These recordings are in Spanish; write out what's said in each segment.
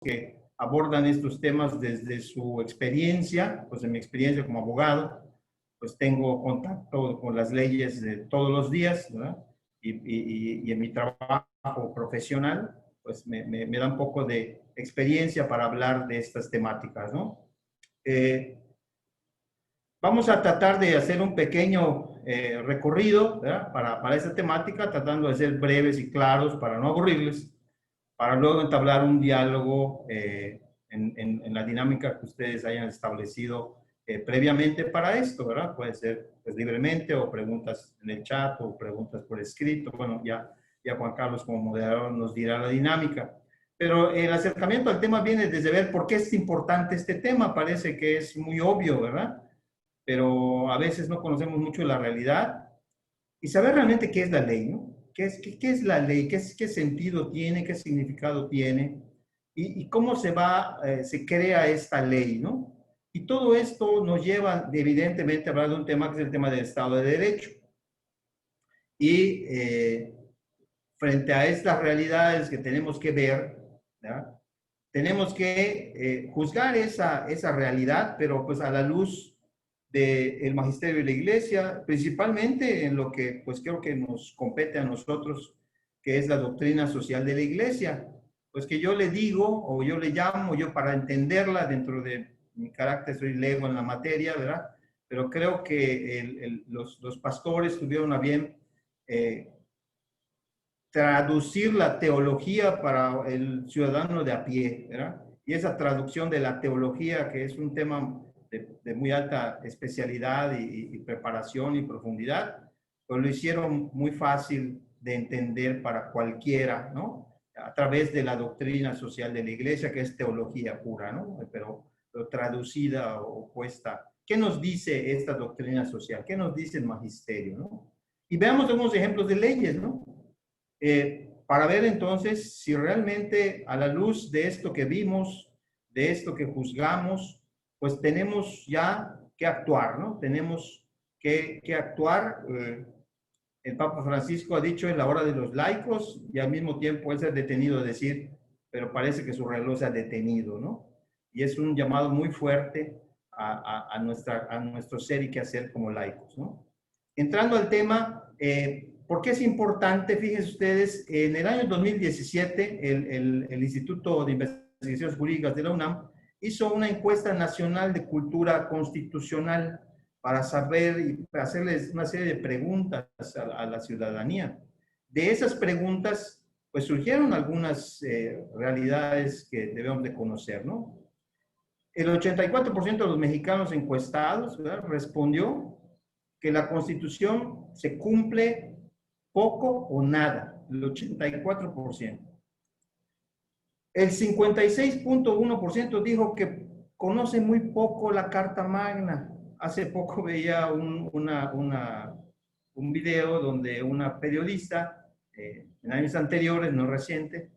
que abordan estos temas desde su experiencia, pues en mi experiencia como abogado, pues tengo contacto con las leyes de todos los días, ¿verdad? Y en mi trabajo profesional, pues me da un poco de experiencia para hablar de estas temáticas, ¿no? Vamos a tratar de hacer un pequeño recorrido, ¿verdad? Para esta temática, tratando de ser breves y claros para no aburrirles, para luego entablar un diálogo en la dinámica que ustedes hayan establecido previamente para esto, ¿verdad? Puede ser pues, libremente o preguntas en el chat o preguntas por escrito. Bueno, ya Juan Carlos como moderador nos dirá la dinámica. Pero el acercamiento al tema viene desde ver por qué es importante este tema. Parece que es muy obvio, ¿verdad? Pero a veces no conocemos mucho la realidad y saber realmente qué es la ley, ¿no? ¿Qué es la ley? ¿Qué sentido tiene? ¿Qué significado tiene? Y cómo se crea esta ley, ¿no? Y todo esto nos lleva, evidentemente, a hablar de un tema que es el tema del Estado de Derecho. Y frente a estas realidades que tenemos que ver, ¿verdad? Tenemos que juzgar esa realidad, pero pues a la luz del magisterio de la iglesia, principalmente en lo que pues creo que nos compete a nosotros, que es la doctrina social de la iglesia. Pues que yo le digo, o yo le llamo, yo para entenderla dentro de mi carácter soy lego en la materia, ¿verdad? Pero creo que los pastores tuvieron a bien traducir la teología para el ciudadano de a pie, ¿verdad? Y esa traducción de la teología, que es un tema de muy alta especialidad y preparación y profundidad, pues lo hicieron muy fácil de entender para cualquiera, ¿no? A través de la doctrina social de la iglesia, que es teología pura, ¿no? Pero traducida o puesta. ¿Qué nos dice esta doctrina social? ¿Qué nos dice el magisterio, no? Y veamos algunos ejemplos de leyes, ¿no? Para ver entonces si realmente a la luz de esto que vimos, de esto que juzgamos, pues tenemos ya que actuar, ¿no? Tenemos que actuar. El Papa Francisco ha dicho en la hora de los laicos y al mismo tiempo él se ha detenido a decir, pero parece que su reloj se ha detenido, ¿no? Y es un llamado muy fuerte a nuestro ser y qué hacer como laicos, ¿no? Entrando al tema, ¿por qué es importante? Fíjense ustedes, en el año 2017, el Instituto de Investigaciones Jurídicas de la UNAM hizo una encuesta nacional de cultura constitucional para saber y para hacerles una serie de preguntas a la ciudadanía. De esas preguntas, pues surgieron algunas realidades que debemos de conocer, ¿no? El 84% de los mexicanos encuestados, ¿verdad?, respondió que la Constitución se cumple poco o nada, el 84%. El 56.1% dijo que conoce muy poco la Carta Magna. Hace poco veía un video donde una periodista, en años anteriores, no reciente,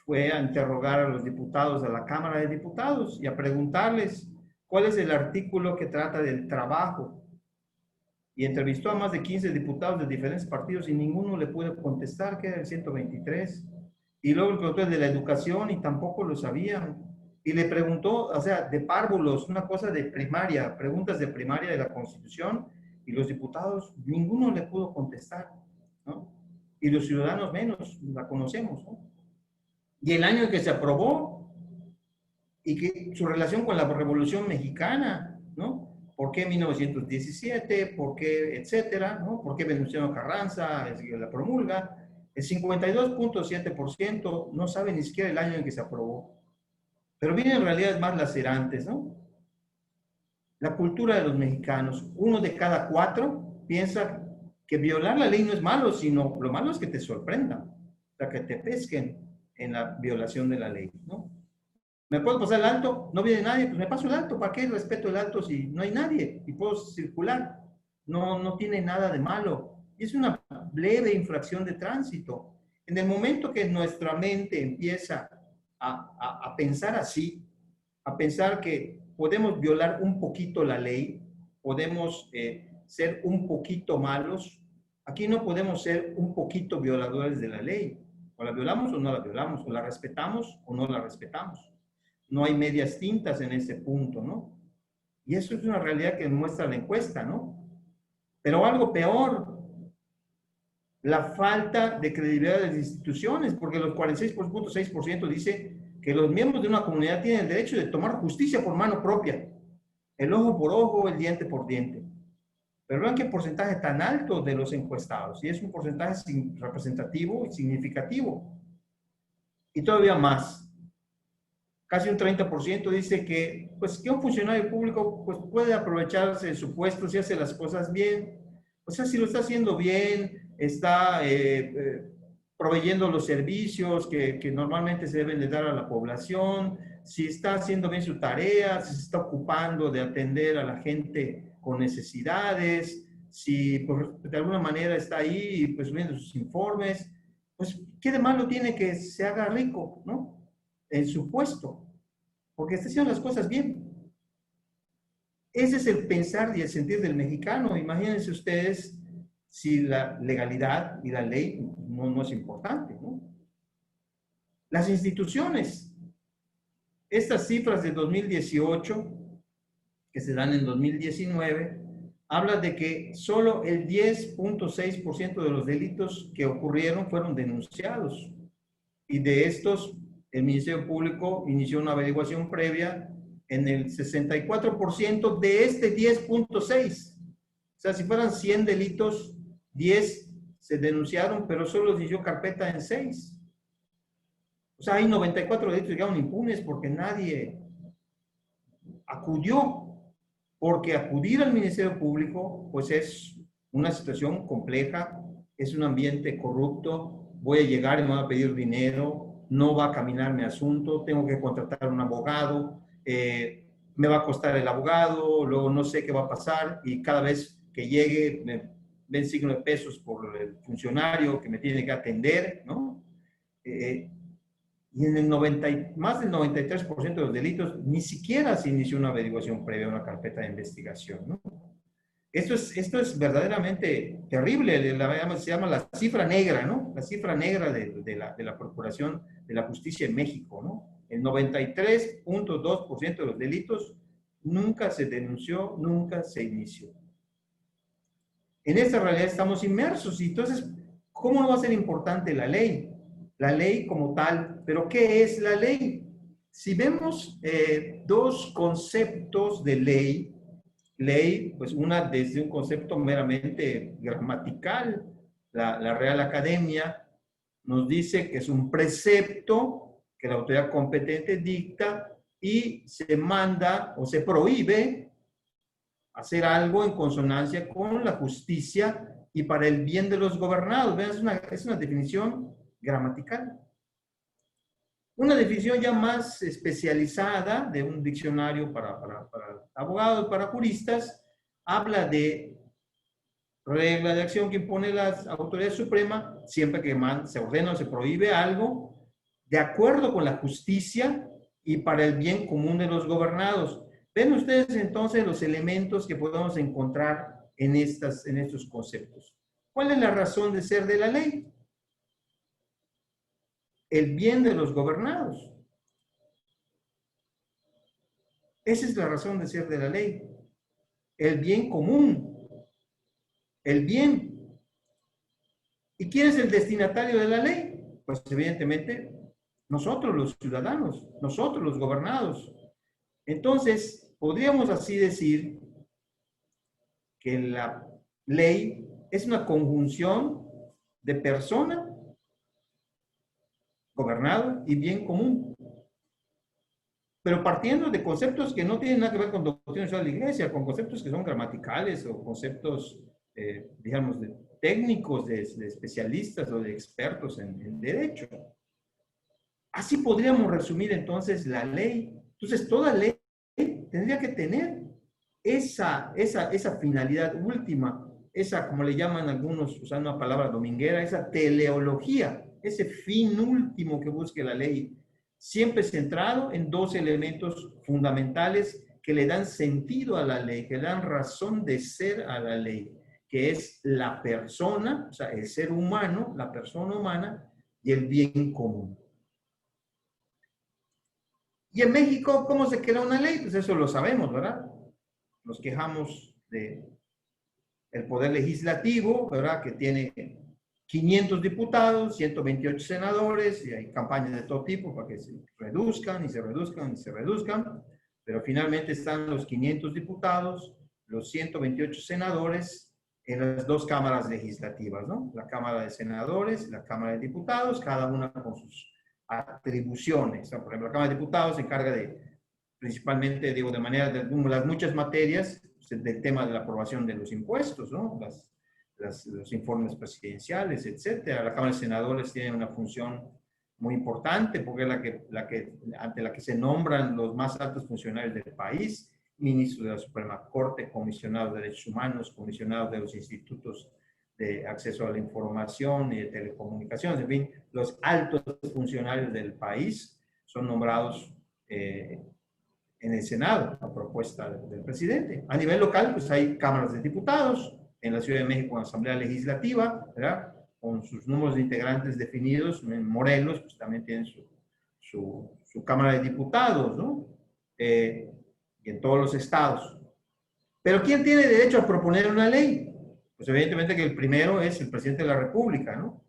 fue a interrogar a los diputados de la Cámara de Diputados y a preguntarles cuál es el artículo que trata del trabajo. Y entrevistó a más de 15 diputados de diferentes partidos y ninguno le pudo contestar, que era el 123. Y luego le preguntó el de la educación y tampoco lo sabían. Y le preguntó, o sea, de párvulos, una cosa de primaria, preguntas de primaria de la Constitución, y los diputados, ninguno le pudo contestar, ¿no? Y los ciudadanos menos, la conocemos, ¿no? Y el año en que se aprobó, y que su relación con la Revolución Mexicana, ¿no? ¿Por qué 1917? ¿Por qué, etcétera? ¿No? ¿Por qué Venustiano Carranza la promulga? El 52.7% no sabe ni siquiera el año en que se aprobó. Pero vienen realidades más lacerantes, ¿no? La cultura de los mexicanos. 1 de cada 4 piensa que violar la ley no es malo, sino lo malo es que te sorprendan, o sea, que te pesquen en la violación de la ley, ¿no? ¿Me puedo pasar el alto? No viene nadie, pues me paso el alto. ¿Para qué respeto el alto si no hay nadie? Y puedo circular. No tiene nada de malo. Y es una leve infracción de tránsito. En el momento que nuestra mente empieza a pensar así, a pensar que podemos violar un poquito la ley, podemos ser un poquito malos, aquí no podemos ser un poquito violadores de la ley. O la violamos o no la violamos, o la respetamos o no la respetamos. No hay medias tintas en ese punto, ¿no? Y eso es una realidad que muestra la encuesta, ¿no? Pero algo peor, la falta de credibilidad de las instituciones, porque los 46.6% dice que los miembros de una comunidad tienen el derecho de tomar justicia por mano propia, el ojo por ojo, el diente por diente. Pero vean qué porcentaje tan alto de los encuestados, y es un porcentaje representativo y significativo. Y todavía más, casi un 30% dice que, pues, que un funcionario público pues, puede aprovecharse de su puesto si hace las cosas bien. O sea, si lo está haciendo bien, está proveyendo los servicios que normalmente se deben de dar a la población, si está haciendo bien su tarea, si se está ocupando de atender a la gente con necesidades, si pues, de alguna manera está ahí pues subiendo sus informes, pues qué de malo tiene que se haga rico, ¿no? En su puesto, porque está haciendo las cosas bien. Ese es el pensar y el sentir del mexicano. Imagínense ustedes si la legalidad y la ley no es importante, ¿no? Las instituciones, estas cifras de 2018, que se dan en 2019, habla de que solo el 10.6% de los delitos que ocurrieron fueron denunciados. Y de estos, el Ministerio Público inició una averiguación previa en el 64% de este 10.6. O sea, si fueran 100 delitos, 10 se denunciaron, pero solo se inició carpeta en 6. O sea, hay 94 delitos que quedaron impunes porque nadie acudió. Porque acudir al Ministerio Público, pues es una situación compleja, es un ambiente corrupto, voy a llegar y me van a pedir dinero, no va a caminar mi asunto, tengo que contratar un abogado, me va a costar el abogado, luego no sé qué va a pasar y cada vez que llegue me ven signo de pesos por el funcionario que me tiene que atender, ¿no? Y en el más del 93% de los delitos ni siquiera se inició una averiguación previa, una carpeta de investigación, ¿no? Esto es verdaderamente terrible, se llama la cifra negra, ¿no? La cifra negra de la Procuración de la Justicia en México, ¿no? El 93.2% de los delitos nunca se denunció, nunca se inició. En esta realidad estamos inmersos y entonces, ¿cómo no va a ser importante la ley? La ley como tal, pero ¿qué es la ley? Si vemos dos conceptos de ley, pues una desde un concepto meramente gramatical, la Real Academia nos dice que es un precepto que la autoridad competente dicta y se manda o se prohíbe hacer algo en consonancia con la justicia y para el bien de los gobernados. Vean, es una definición gramatical. Una definición ya más especializada de un diccionario para abogados, para juristas, habla de regla de acción que impone la autoridad suprema siempre que se ordena o se prohíbe algo de acuerdo con la justicia y para el bien común de los gobernados. Ven ustedes entonces los elementos que podemos encontrar en estos conceptos. ¿Cuál es la razón de ser de la ley? El bien de los gobernados. Esa es la razón de ser de la ley. El bien común. El bien. ¿Y quién es el destinatario de la ley? Pues evidentemente nosotros los ciudadanos, nosotros los gobernados. Entonces, podríamos así decir que la ley es una conjunción de persona, gobernado y bien común. Pero partiendo de conceptos que no tienen nada que ver con doctrina social de la iglesia, con conceptos que son gramaticales o conceptos, digamos, técnicos, de especialistas o de expertos en derecho. Así podríamos resumir entonces la ley. Entonces, toda ley tendría que tener esa finalidad última, esa, como le llaman algunos, usando una palabra dominguera, esa teleología, ese fin último que busque la ley, siempre centrado en dos elementos fundamentales que le dan sentido a la ley, que le dan razón de ser a la ley, que es la persona, o sea, el ser humano, la persona humana, y el bien común. Y en México, ¿cómo se crea una ley? Pues eso lo sabemos, ¿verdad? Nos quejamos de el Poder Legislativo, ¿verdad? Que tiene 500 diputados, 128 senadores, y hay campañas de todo tipo para que se reduzcan y se reduzcan y se reduzcan, pero finalmente están los 500 diputados, los 128 senadores en las dos cámaras legislativas, ¿no? La Cámara de Senadores y la Cámara de Diputados, cada una con sus atribuciones. Por ejemplo, la Cámara de Diputados se encarga de, principalmente, digo, de manera de las muchas materias, pues, del tema de la aprobación de los impuestos, ¿no? Los informes presidenciales, etcétera. La Cámara de Senadores tiene una función muy importante porque es ante la que se nombran los más altos funcionarios del país, ministros de la Suprema Corte, comisionados de derechos humanos, comisionados de los institutos de acceso a la información y de telecomunicaciones, en fin, los altos funcionarios del país son nombrados en el Senado a propuesta del presidente. A nivel local, pues hay cámaras de diputados, en la Ciudad de México, en la Asamblea Legislativa, ¿verdad? Con sus números de integrantes definidos. En Morelos, pues también tienen su Cámara de Diputados, ¿no? Y en todos los estados. Pero ¿quién tiene derecho a proponer una ley? Pues evidentemente que el primero es el presidente de la República, ¿no?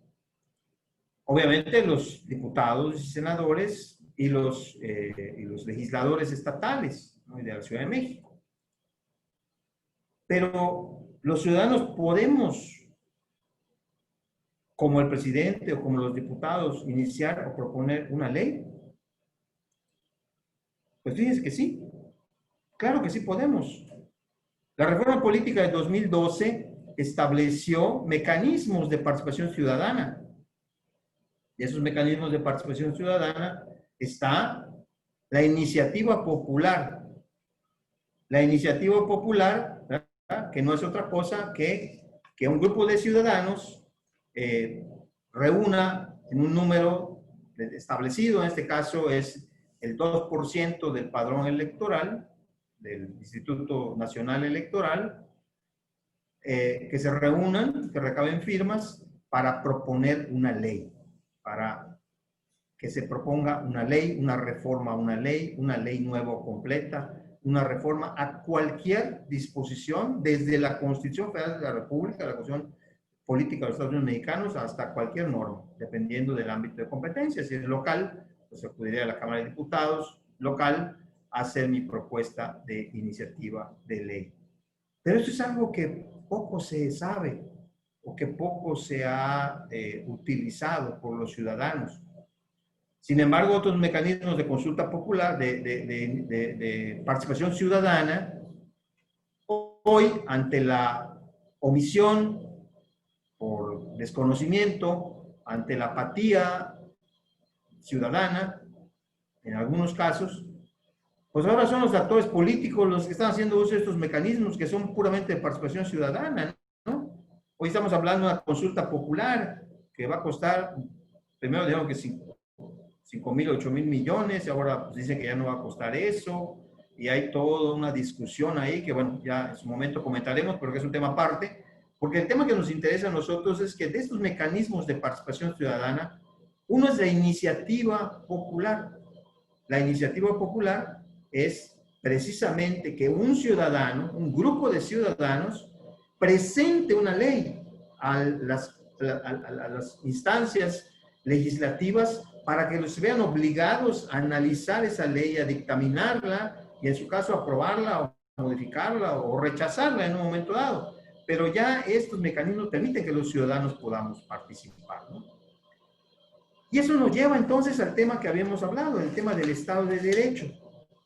Obviamente los diputados y senadores y los legisladores estatales, ¿no? Y de la Ciudad de México. Pero los ciudadanos podemos, como el presidente o como los diputados, iniciar o proponer una ley. Pues fíjense que sí, claro que sí podemos. La reforma política de 2012 estableció mecanismos de participación ciudadana. Y esos mecanismos de participación ciudadana está la iniciativa popular. La iniciativa popular, ¿verdad? Que no es otra cosa que un grupo de ciudadanos reúna en un número establecido, en este caso es el 2% del padrón electoral, del Instituto Nacional Electoral, que se reúnan, que recaben firmas para proponer una ley, para que se proponga una ley, una reforma a una ley nueva o completa, una reforma a cualquier disposición, desde la Constitución Federal de la República, la Constitución Política de los Estados Unidos Mexicanos, hasta cualquier norma, dependiendo del ámbito de competencia. Si es local, pues acudiría a la Cámara de Diputados local a hacer mi propuesta de iniciativa de ley. Pero esto es algo que poco se sabe o que poco se ha utilizado por los ciudadanos. Sin embargo, otros mecanismos de consulta popular, de participación ciudadana, hoy, ante la omisión por desconocimiento, ante la apatía ciudadana, en algunos casos, pues ahora son los actores políticos los que están haciendo uso de estos mecanismos que son puramente de participación ciudadana, ¿no? Hoy estamos hablando de una consulta popular que va a costar, primero dijeron que 5,000, 8,000 millones, y ahora pues dicen que ya no va a costar eso, y hay toda una discusión ahí que, bueno, ya en su momento comentaremos, pero que es un tema aparte, porque el tema que nos interesa a nosotros es que de estos mecanismos de participación ciudadana, uno es la iniciativa popular. La iniciativa popular es precisamente que un ciudadano, un grupo de ciudadanos, presente una ley a las instancias legislativas para que los vean obligados a analizar esa ley, a dictaminarla y en su caso aprobarla o modificarla o rechazarla en un momento dado. Pero ya estos mecanismos permiten que los ciudadanos podamos participar, ¿no? Y eso nos lleva entonces al tema que habíamos hablado, el tema del Estado de Derecho.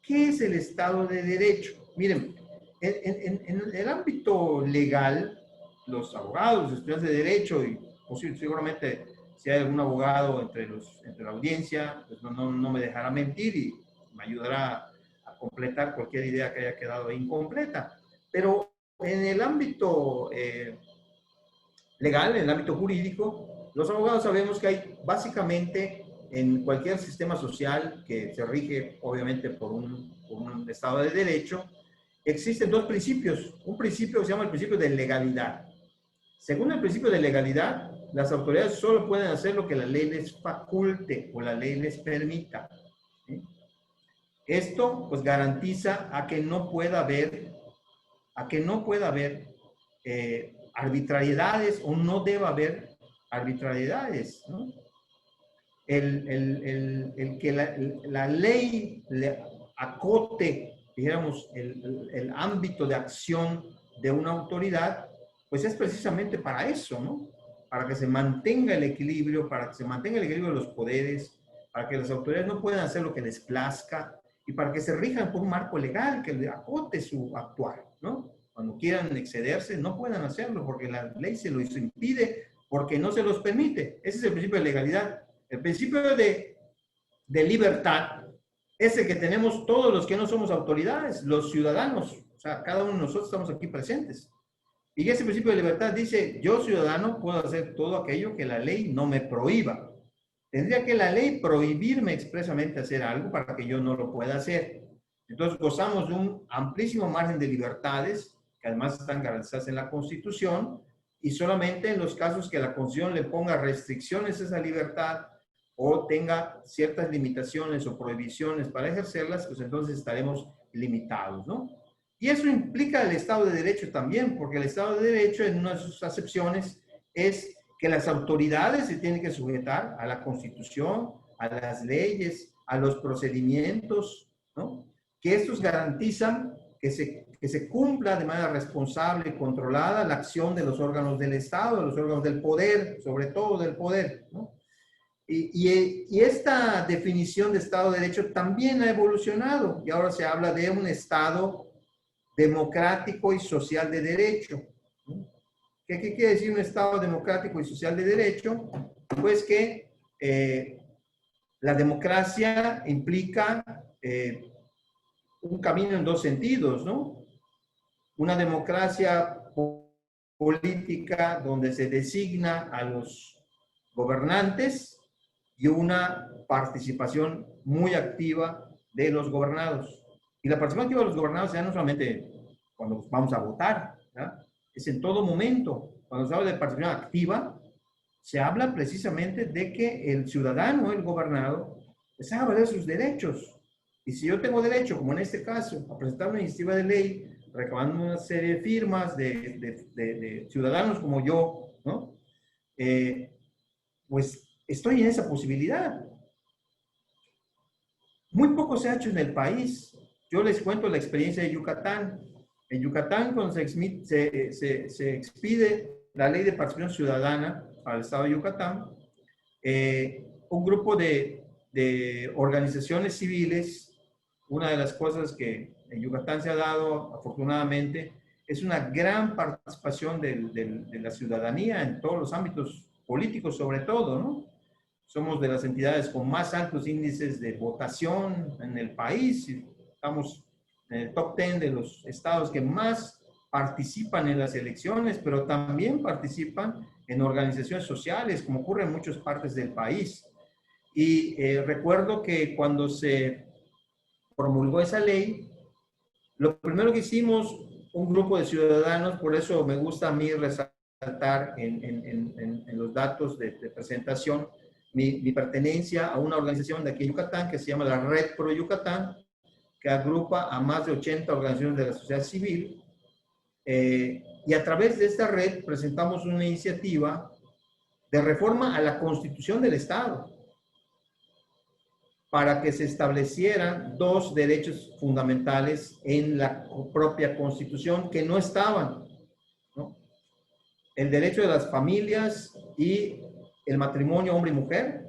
¿Qué es el Estado de Derecho? Miren, en el ámbito legal, los abogados, los estudiantes de Derecho, y seguramente si hay algún abogado entre la audiencia, pues no me dejará mentir y me ayudará a completar cualquier idea que haya quedado incompleta. Pero en el ámbito legal, en el ámbito jurídico, los abogados sabemos que hay básicamente en cualquier sistema social que se rige obviamente por un Estado de Derecho, existen dos principios. Un principio que se llama el principio de legalidad. Según el principio de legalidad, las autoridades solo pueden hacer lo que la ley les faculte o la ley les permita. ¿Sí? Esto pues garantiza a que no pueda haber, arbitrariedades o no deba haber arbitrariedades, ¿no? El que la ley le acote, dijéramos, el ámbito de acción de una autoridad, pues es precisamente para eso, ¿no? Para que se mantenga el equilibrio, para que se mantenga el equilibrio de los poderes, para que las autoridades no puedan hacer lo que les plazca y para que se rijan por un marco legal que le acote su actuar, ¿no? Cuando quieran excederse, no puedan hacerlo porque la ley se los impide, porque no se los permite. Ese es el principio de legalidad. El principio de libertad es el que tenemos todos los que no somos autoridades, los ciudadanos. O sea, cada uno de nosotros estamos aquí presentes. Y ese principio de libertad dice, yo ciudadano puedo hacer todo aquello que la ley no me prohíba. Tendría que la ley prohibirme expresamente hacer algo para que yo no lo pueda hacer. Entonces gozamos de un amplísimo margen de libertades, que además están garantizadas en la Constitución, y solamente en los casos que la Constitución le ponga restricciones a esa libertad o tenga ciertas limitaciones o prohibiciones para ejercerlas, pues entonces estaremos limitados, ¿no? Y eso implica el Estado de Derecho también, porque el Estado de Derecho, en una de sus acepciones, es que las autoridades se tienen que sujetar a la Constitución, a las leyes, a los procedimientos, ¿no? Que estos garantizan que se cumpla de manera responsable y controlada la acción de los órganos del Estado, de los órganos del poder, sobre todo del poder, ¿no? Y esta definición de Estado de Derecho también ha evolucionado y ahora se habla de un Estado democrático y social de derecho. ¿Qué quiere decir un Estado democrático y social de derecho? Pues que la democracia implica un camino en dos sentidos, ¿no? Una democracia política donde se designa a los gobernantes y una participación muy activa de los gobernados. Y la participación activa de los gobernados ya no solamente cuando vamos a votar, ¿verdad? Es en todo momento. Cuando se habla de participación activa, se habla precisamente de que el ciudadano, el gobernado, pues haga valer sus derechos. Y si yo tengo derecho, como en este caso, a presentar una iniciativa de ley, recabando una serie de firmas de ciudadanos como yo, ¿no? Pues estoy en esa posibilidad. Muy poco se ha hecho en el país. Yo les cuento la experiencia de Yucatán. En Yucatán, cuando se expide la ley de participación ciudadana para el estado de Yucatán, un grupo de organizaciones civiles, una de las cosas que en Yucatán se ha dado, afortunadamente, es una gran participación de la ciudadanía en todos los ámbitos políticos, sobre todo, ¿no? Somos de las entidades con más altos índices de votación en el país. Estamos en el top 10 de los estados que más participan en las elecciones, pero también participan en organizaciones sociales, como ocurre en muchas partes del país. Y recuerdo que cuando se promulgó esa ley, lo primero que hicimos, un grupo de ciudadanos, por eso me gusta a mí resaltar en los datos de presentación, mi pertenencia a una organización de aquí en Yucatán que se llama la Red Pro Yucatán, que agrupa a más de 80 organizaciones de la sociedad civil. Y a través de esta red presentamos una iniciativa de reforma a la Constitución del Estado para que se establecieran dos derechos fundamentales en la propia Constitución que no estaban, ¿no? El derecho de las familias y el matrimonio hombre y mujer,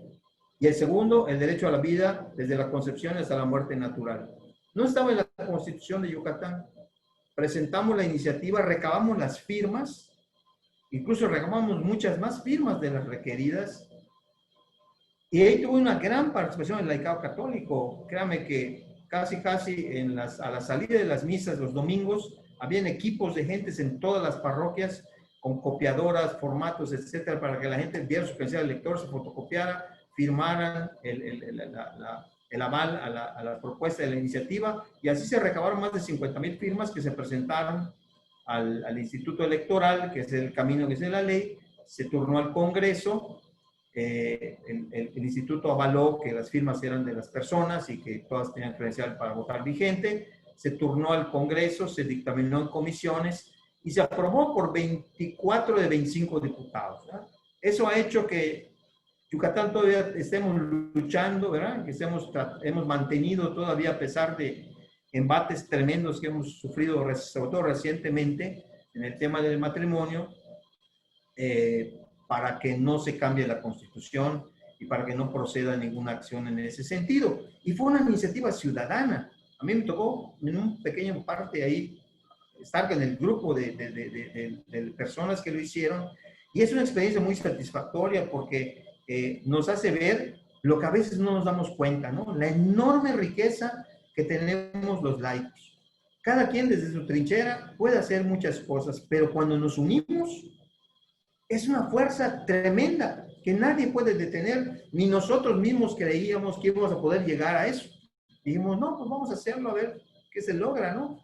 y el segundo, el derecho a la vida desde la concepción hasta la muerte natural. No estaba en la Constitución de Yucatán. Presentamos la iniciativa, recabamos las firmas, incluso recabamos muchas más firmas de las requeridas, y ahí tuvo una gran participación el laicado católico. Créame que casi a la salida de las misas los domingos, habían equipos de gentes en todas las parroquias con copiadoras, formatos, etcétera, para que la gente viera su credencial de lector, se fotocopiara, firmaran el aval a la propuesta de la iniciativa, y así se recabaron más de 50,000 firmas que se presentaron al Instituto Electoral, que es el camino que es de la ley, se turnó al Congreso, el instituto avaló que las firmas eran de las personas y que todas tenían credencial para votar vigente, se turnó al Congreso, se dictaminó en comisiones y se aprobó por 24 de 25 diputados, ¿verdad? Eso ha hecho que Yucatán todavía estemos luchando, ¿verdad? Que hemos mantenido todavía, a pesar de embates tremendos que hemos sufrido, sobre todo recientemente, en el tema del matrimonio, para que no se cambie la Constitución y para que no proceda ninguna acción en ese sentido. Y fue una iniciativa ciudadana. A mí me tocó en un pequeño parte ahí estar en el grupo de personas que lo hicieron, y es una experiencia muy satisfactoria porque nos hace ver lo que a veces no nos damos cuenta, ¿no? La enorme riqueza que tenemos los laicos. Cada quien desde su trinchera puede hacer muchas cosas, pero cuando nos unimos, es una fuerza tremenda que nadie puede detener, ni nosotros mismos creíamos que íbamos a poder llegar a eso. Dijimos, no, pues vamos a hacerlo a ver qué se logra, ¿no?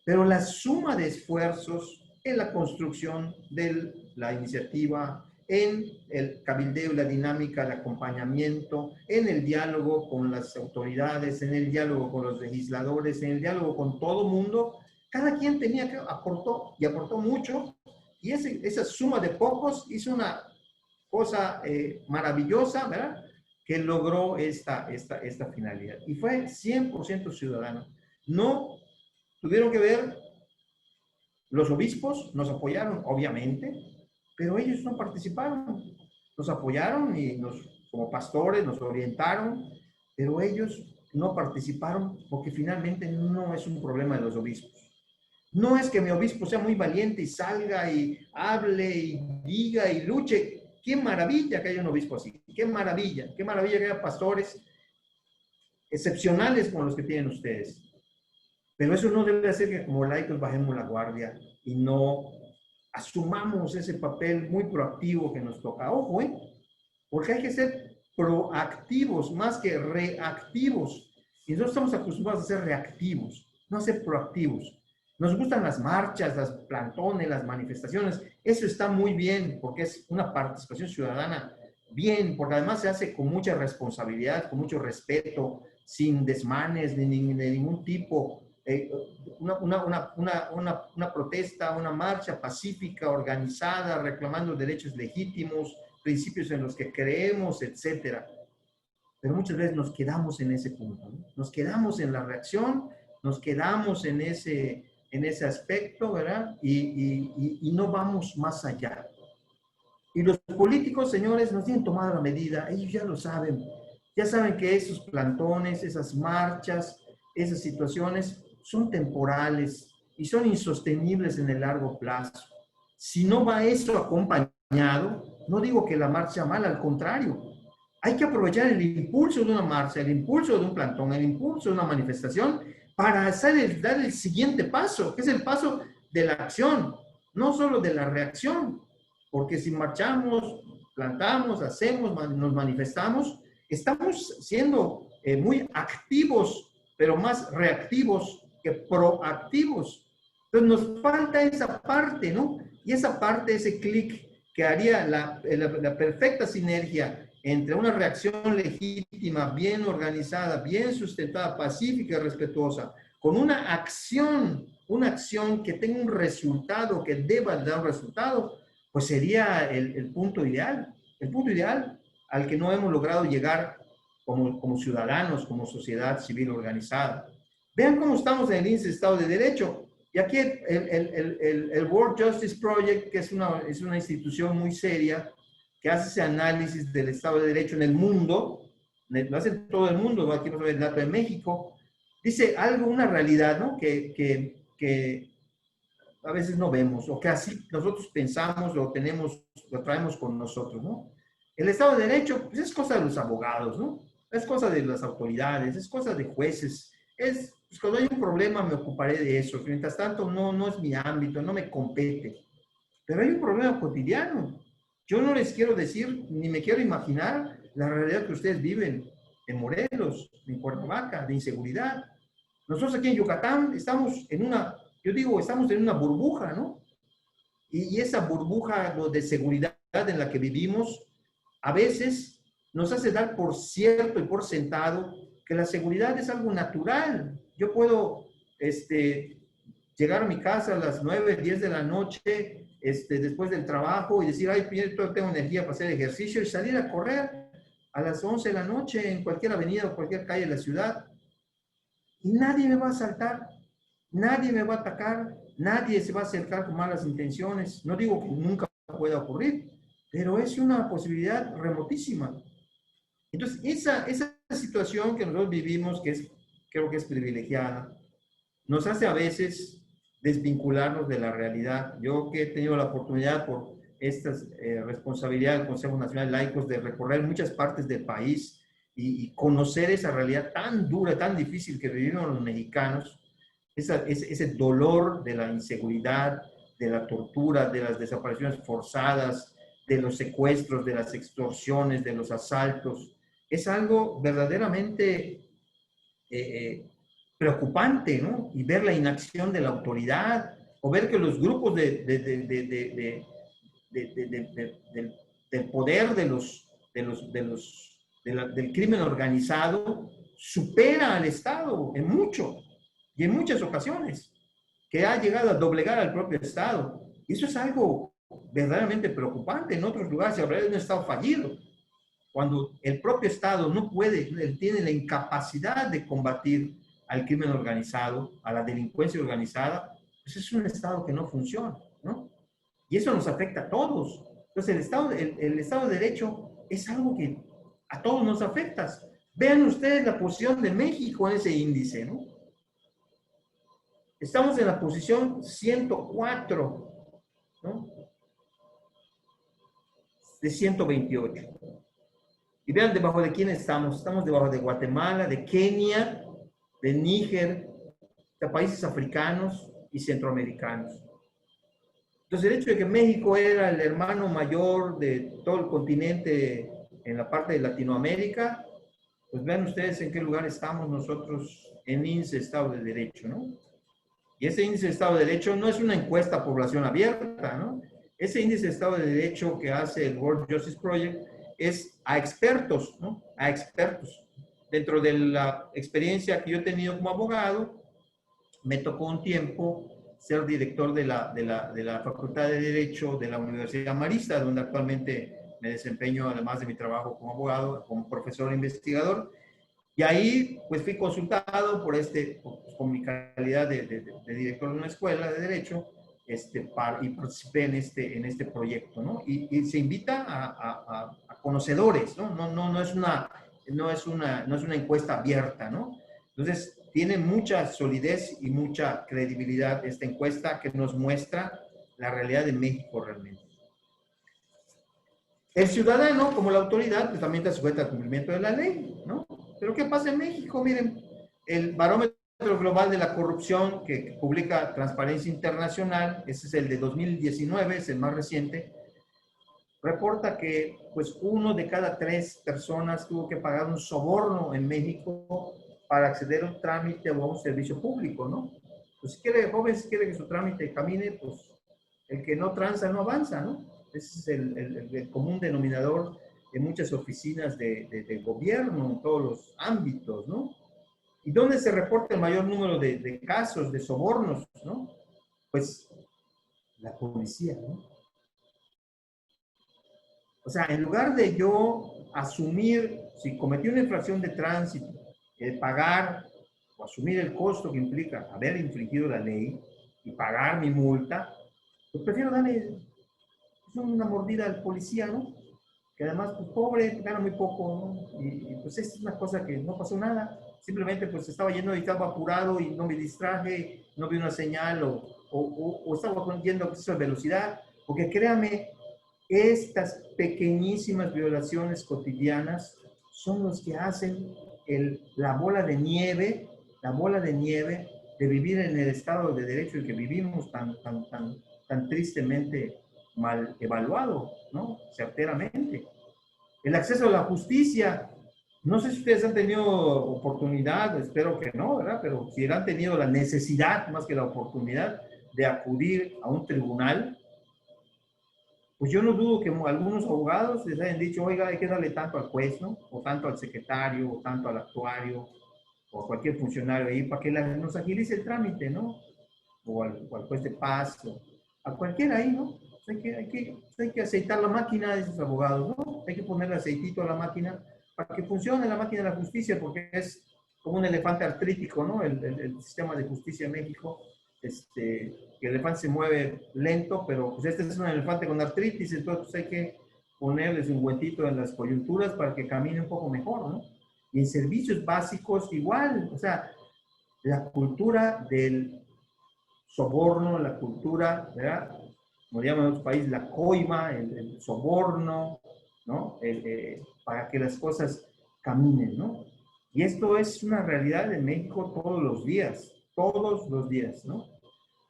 Pero la suma de esfuerzos en la construcción de la iniciativa, en el cabildeo y la dinámica de acompañamiento, en el diálogo con las autoridades, en el diálogo con los legisladores, en el diálogo con todo mundo, cada quien tenía que aportó y aportó mucho, y esa suma de pocos hizo una cosa maravillosa, ¿verdad? Que logró esta finalidad. Y fue 100% ciudadano. No tuvieron que ver, los obispos nos apoyaron, obviamente, pero ellos no participaron. Nos apoyaron y como pastores nos orientaron, pero ellos no participaron porque finalmente no es un problema de los obispos. No es que mi obispo sea muy valiente y salga y hable y diga y luche. Qué maravilla que haya un obispo así. Qué maravilla que haya pastores excepcionales como los que tienen ustedes. Pero eso no debe hacer que como laicos bajemos la guardia y no asumamos ese papel muy proactivo que nos toca. Ojo, porque hay que ser proactivos más que reactivos. Y nosotros estamos acostumbrados a ser reactivos, no a ser proactivos. Nos gustan las marchas, las plantones, las manifestaciones. Eso está muy bien porque es una participación ciudadana bien, porque además se hace con mucha responsabilidad, con mucho respeto, sin desmanes de ningún tipo. Una protesta, una marcha pacífica, organizada, reclamando derechos legítimos, principios en los que creemos, etcétera. Pero muchas veces nos quedamos en ese punto, ¿no? Nos quedamos en la reacción, nos quedamos en ese aspecto, ¿verdad? Y no vamos más allá. Y los políticos, señores, nos tienen tomada la medida, ellos ya saben que esos plantones, esas marchas, esas situaciones son temporales y son insostenibles en el largo plazo. Si no va eso acompañado, no digo que la marcha sea mala, al contrario, hay que aprovechar el impulso de una marcha, el impulso de un plantón, el impulso de una manifestación para dar el siguiente paso, que es el paso de la acción, no solo de la reacción, porque si marchamos, plantamos, hacemos, nos manifestamos, estamos siendo muy activos, pero más reactivos que proactivos. Entonces nos falta esa parte, ¿no? Y esa parte, ese clic que haría la perfecta sinergia entre una reacción legítima, bien organizada, bien sustentada, pacífica y respetuosa, con una acción que tenga un resultado, que deba dar un resultado, pues sería el punto ideal al que no hemos logrado llegar como ciudadanos, como sociedad civil organizada. Vean cómo estamos en el índice de Estado de Derecho. Y aquí el World Justice Project, que es una institución muy seria, que hace ese análisis del Estado de Derecho en el mundo, lo hace en todo el mundo, aquí vamos a ver el dato de México, dice algo, una realidad, ¿no? Que a veces no vemos, o que así nosotros pensamos, lo traemos con nosotros, ¿no? El Estado de Derecho, pues es cosa de los abogados, ¿no? Es cosa de las autoridades, es cosa de jueces, pues cuando hay un problema me ocuparé de eso, mientras tanto no es mi ámbito, no me compete. Pero hay un problema cotidiano. Yo no les quiero decir, ni me quiero imaginar la realidad que ustedes viven en Morelos, en Cuernavaca, de inseguridad. Nosotros aquí en Yucatán estamos estamos en una burbuja, ¿no? Y esa burbuja de seguridad en la que vivimos, a veces nos hace dar por cierto y por sentado que la seguridad es algo natural. Yo puedo llegar a mi casa a las 9, 10 de la noche, después del trabajo y decir, ay, yo tengo energía para hacer ejercicio y salir a correr a las 11 de la noche en cualquier avenida o cualquier calle de la ciudad. Y nadie me va a asaltar, nadie me va a atacar, nadie se va a acercar con malas intenciones. No digo que nunca pueda ocurrir, pero es una posibilidad remotísima. Entonces, esa situación que nosotros vivimos, creo que es privilegiada, nos hace a veces desvincularnos de la realidad. Yo que he tenido la oportunidad por esta responsabilidad del Consejo Nacional de Laicos de recorrer muchas partes del país y conocer esa realidad tan dura, tan difícil que vivimos los mexicanos, ese dolor de la inseguridad, de la tortura, de las desapariciones forzadas, de los secuestros, de las extorsiones, de los asaltos, es algo verdaderamente preocupante, ¿no? Y ver la inacción de la autoridad, o ver que los grupos del poder del crimen organizado supera al Estado en mucho, y en muchas ocasiones, que ha llegado a doblegar al propio Estado. Y eso es algo verdaderamente preocupante. En otros lugares se habla de un Estado fallido, cuando el propio Estado no puede, él tiene la incapacidad de combatir al crimen organizado, a la delincuencia organizada, pues es un Estado que no funciona, ¿no? Y eso nos afecta a todos. Entonces, el Estado de Derecho es algo que a todos nos afecta. Vean ustedes la posición de México en ese índice, ¿no? Estamos en la posición 104, ¿no? De 128. Y vean debajo de quién estamos. Estamos debajo de Guatemala, de Kenia, de Níger, de países africanos y centroamericanos. Entonces, el hecho de que México era el hermano mayor de todo el continente en la parte de Latinoamérica, pues vean ustedes en qué lugar estamos nosotros en índice de Estado de Derecho, ¿no? Y ese índice de Estado de Derecho no es una encuesta a población abierta, ¿no? Ese índice de Estado de Derecho que hace el World Justice Project es a expertos, ¿no? A expertos. Dentro de la experiencia que yo he tenido como abogado, me tocó un tiempo ser director de la Facultad de Derecho de la Universidad Marista, donde actualmente me desempeño, además de mi trabajo como abogado, como profesor e investigador. Y ahí, pues, fui consultado con mi calidad de director de una escuela de Derecho, y participé en este proyecto, ¿no? Y se invita a conocedores, ¿no? No es una encuesta abierta, ¿no? Entonces, tiene mucha solidez y mucha credibilidad esta encuesta que nos muestra la realidad de México realmente. El ciudadano, como la autoridad, pues también está sujeto al cumplimiento de la ley, ¿no? Pero ¿qué pasa en México? Miren, el barómetro global de la corrupción que publica Transparencia Internacional, ese es el de 2019, es el más reciente, reporta que pues 1 de cada 3 personas tuvo que pagar un soborno en México para acceder a un trámite o a un servicio público, ¿no? Pues si quiere, joven, si quiere que su trámite camine, pues el que no tranza no avanza, ¿no? Ese es el común denominador de muchas oficinas de gobierno en todos los ámbitos, ¿no? ¿Y dónde se reporta el mayor número de casos de sobornos, ¿no? Pues la policía, ¿no? O sea, en lugar de yo asumir, si cometí una infracción de tránsito, pagar o asumir el costo que implica haber infringido la ley y pagar mi multa, pues prefiero darle una mordida al policía, ¿no? Que además, pues pobre, gana muy poco, ¿no? Y pues es una cosa que no pasó nada. Simplemente pues estaba yendo y estaba apurado y no me distraje, no vi una señal o estaba yendo a exceso de velocidad. Porque créame, estas pequeñísimas violaciones cotidianas son los que hacen la bola de nieve de vivir en el Estado de Derecho en que vivimos tan tristemente mal evaluado, ¿no? Certeramente. El acceso a la justicia. No sé si ustedes han tenido oportunidad, espero que no, ¿verdad? Pero si han tenido la necesidad, más que la oportunidad, de acudir a un tribunal, Pues yo no dudo que algunos abogados les hayan dicho, oiga, hay que darle tanto al juez, ¿no? O tanto al secretario, o tanto al actuario, o a cualquier funcionario ahí, para que nos agilice el trámite, ¿no? O al juez de paz, o a cualquiera ahí, ¿no? Hay que aceitar la máquina de esos abogados, ¿no? Hay que ponerle aceitito a la máquina para que funcione la máquina de la justicia, porque es como un elefante artrítico, ¿no? El sistema de justicia en México, que el elefante se mueve lento, pero pues este es un elefante con artritis, entonces hay que ponerles un ungüentito en las coyunturas para que camine un poco mejor, ¿no? Y en servicios básicos igual, o sea, la cultura del soborno, la cultura, ¿verdad? Como llaman en otros países, la coima, el soborno, ¿no? Para que las cosas caminen, ¿no? Y esto es una realidad en México todos los días, ¿no?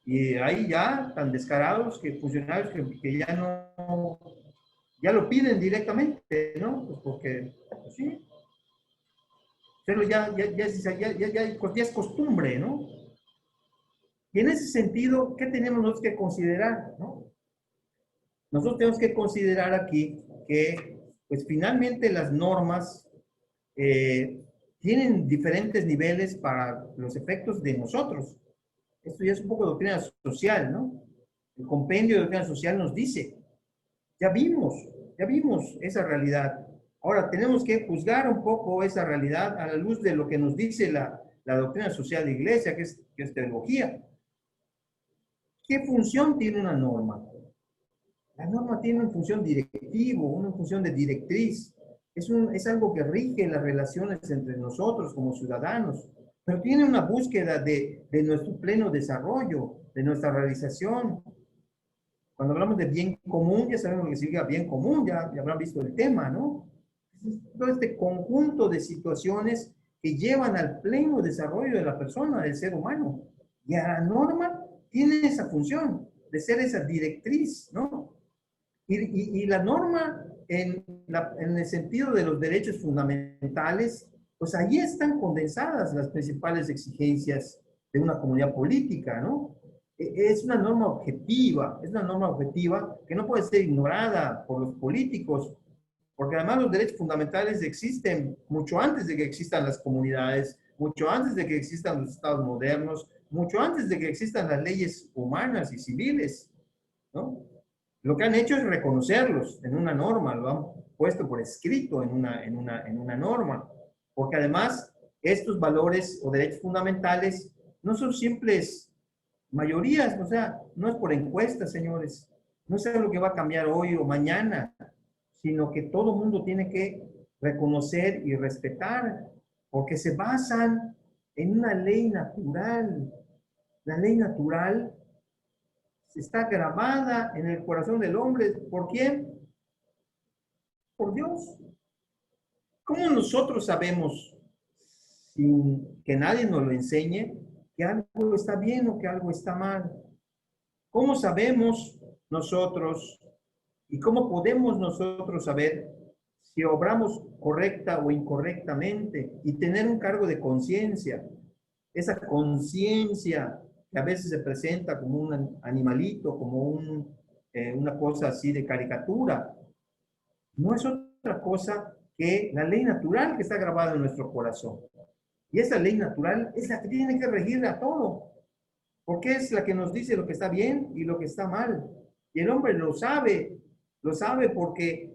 Y hay ya tan descarados que funcionarios que ya no, ya lo piden directamente, ¿no? Pues porque, pues sí, pero ya es costumbre, ¿no? Y en ese sentido, ¿qué tenemos nosotros que considerar, no? Nosotros tenemos que considerar aquí que, pues finalmente las normas tienen diferentes niveles para los efectos de nosotros. Esto ya es un poco de doctrina social, ¿no? El compendio de doctrina social nos dice, ya vimos, ya vimos esa realidad. Ahora tenemos que juzgar un poco esa realidad a la luz de lo que nos dice la doctrina social de iglesia, que es teología. ¿Qué función tiene una norma? La norma tiene una función directiva, una función de directriz. Es algo que rige las relaciones entre nosotros como ciudadanos, pero tiene una búsqueda de nuestro pleno desarrollo, de nuestra realización. Cuando hablamos de bien común, ya sabemos lo que significa bien común, ya habrán visto el tema, ¿no? Todo este conjunto de situaciones que llevan al pleno desarrollo de la persona, del ser humano. Y a la norma tiene esa función de ser esa directriz, ¿no? Y la norma, en el sentido de los derechos fundamentales, pues ahí están condensadas las principales exigencias de una comunidad política, ¿no? Es es una norma objetiva que no puede ser ignorada por los políticos, porque además los derechos fundamentales existen mucho antes de que existan las comunidades, mucho antes de que existan los estados modernos, mucho antes de que existan las leyes humanas y civiles, ¿no? Lo que han hecho es reconocerlos en una norma, lo han puesto por escrito en una norma, porque además estos valores o derechos fundamentales no son simples mayorías, o sea, no es por encuestas, señores, no es algo que va a cambiar hoy o mañana, sino que todo el mundo tiene que reconocer y respetar, porque se basan en una ley natural. La ley natural está grabada en el corazón del hombre. ¿Por quién? Por Dios. ¿Cómo nosotros sabemos, sin que nadie nos lo enseñe, que algo está bien o que algo está mal? ¿Cómo sabemos nosotros y cómo podemos nosotros saber si obramos correcta o incorrectamente y tener un cargo de conciencia? Esa conciencia que a veces se presenta como un animalito, como una cosa así de caricatura, no es otra cosa que la ley natural que está grabada en nuestro corazón. Y esa ley natural es la que tiene que regir a todo, porque es la que nos dice lo que está bien y lo que está mal. Y el hombre lo sabe porque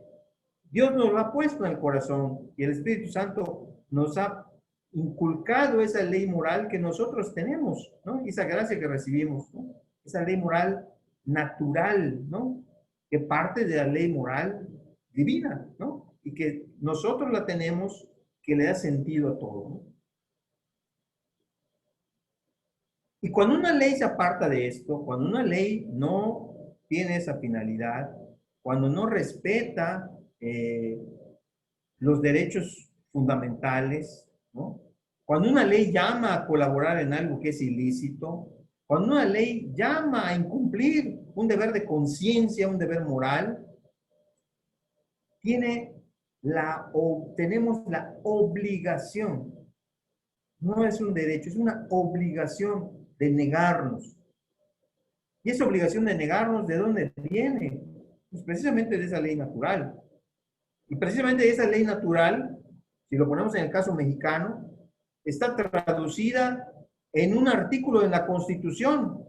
Dios nos lo ha puesto en el corazón y el Espíritu Santo nos ha inculcado esa ley moral que nosotros tenemos, ¿no? Esa gracia que recibimos, ¿no? Esa ley moral natural, ¿no? Que parte de la ley moral divina, ¿no? Y que nosotros la tenemos, que le da sentido a todo, ¿no? Y cuando una ley se aparta de esto, cuando una ley no tiene esa finalidad, cuando no respeta los derechos fundamentales, ¿no? Cuando una ley llama a colaborar en algo que es ilícito, cuando una ley llama a incumplir un deber de conciencia, un deber moral, tenemos la obligación, no es un derecho, es una obligación de negarnos. ¿Y esa obligación de negarnos de dónde viene? Pues precisamente de esa ley natural. Y precisamente esa ley natural, si lo ponemos en el caso mexicano, está traducida en un artículo de la Constitución.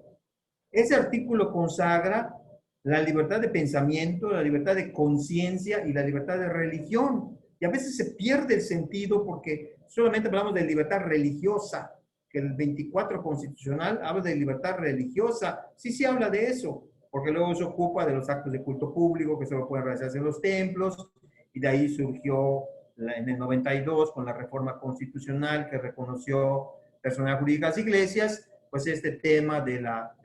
Ese artículo consagra la libertad de pensamiento, la libertad de conciencia y la libertad de religión. Y a veces se pierde el sentido porque solamente hablamos de libertad religiosa, que el 24 constitucional habla de libertad religiosa. Sí, sí habla de eso, porque luego se ocupa de los actos de culto público que solo pueden realizarse en los templos, y de ahí surgió en el 92 con la reforma constitucional que reconoció personas jurídicas iglesias, pues este tema de la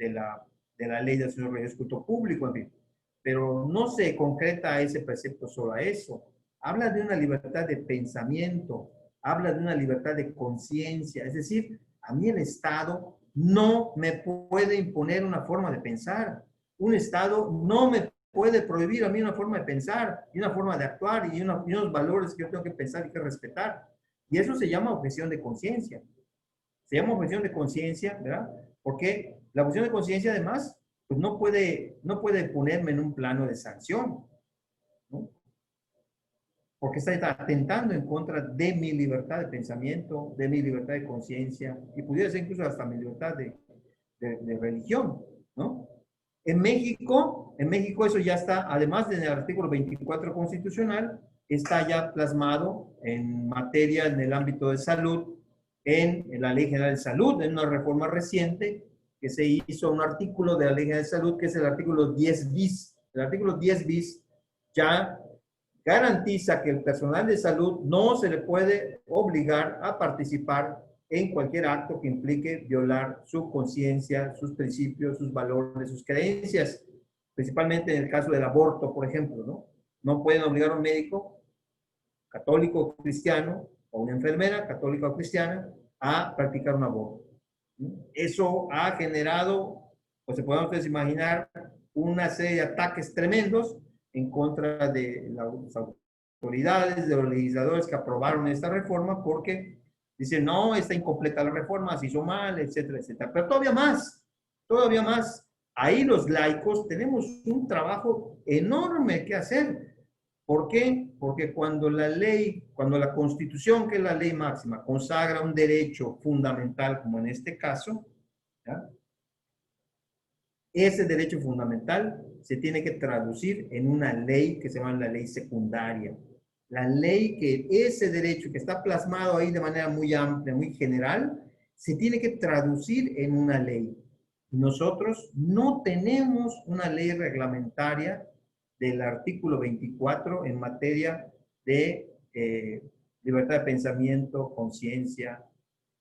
ley de asociación religiosa culto público, en fin. Pero no se concreta ese precepto solo a eso. Habla de una libertad de pensamiento, habla de una libertad de conciencia, es decir, a mí el Estado no me puede imponer una forma de pensar. Un Estado no me puede prohibir a mí una forma de pensar y una forma de actuar y unos valores que yo tengo que pensar y que respetar. Y eso se llama objeción de conciencia. Se llama objeción de conciencia, ¿verdad? Porque la objeción de conciencia, además, pues no puede ponerme en un plano de sanción, ¿no? Porque está atentando en contra de mi libertad de pensamiento, de mi libertad de conciencia y pudiera ser incluso hasta mi libertad de religión, ¿no? En México eso ya está, además del artículo 24 constitucional, está ya plasmado en materia en el ámbito de salud, en la Ley General de Salud, en una reforma reciente que se hizo un artículo de la Ley General de Salud, que es el artículo 10 bis. El artículo 10 bis ya garantiza que el personal de salud no se le puede obligar a participar en cualquier acto que implique violar su conciencia, sus principios, sus valores, sus creencias, principalmente en el caso del aborto, por ejemplo, ¿no? No pueden obligar a un médico católico o cristiano o una enfermera católica o cristiana a practicar un aborto. Eso ha generado, pues se pueden ustedes imaginar, una serie de ataques tremendos en contra de las autoridades, de los legisladores que aprobaron esta reforma, porque dicen, no, está incompleta la reforma, se hizo mal, etcétera, etcétera. Pero todavía más. Ahí los laicos tenemos un trabajo enorme que hacer. ¿Por qué? Porque cuando la ley, cuando la Constitución, que es la ley máxima, consagra un derecho fundamental, como en este caso, ¿ya? Ese derecho fundamental se tiene que traducir en una ley que se llama la ley secundaria. La ley que ese derecho que está plasmado ahí de manera muy amplia, muy general, se tiene que traducir en una ley. Nosotros no tenemos una ley reglamentaria del artículo 24 en materia de libertad de pensamiento, conciencia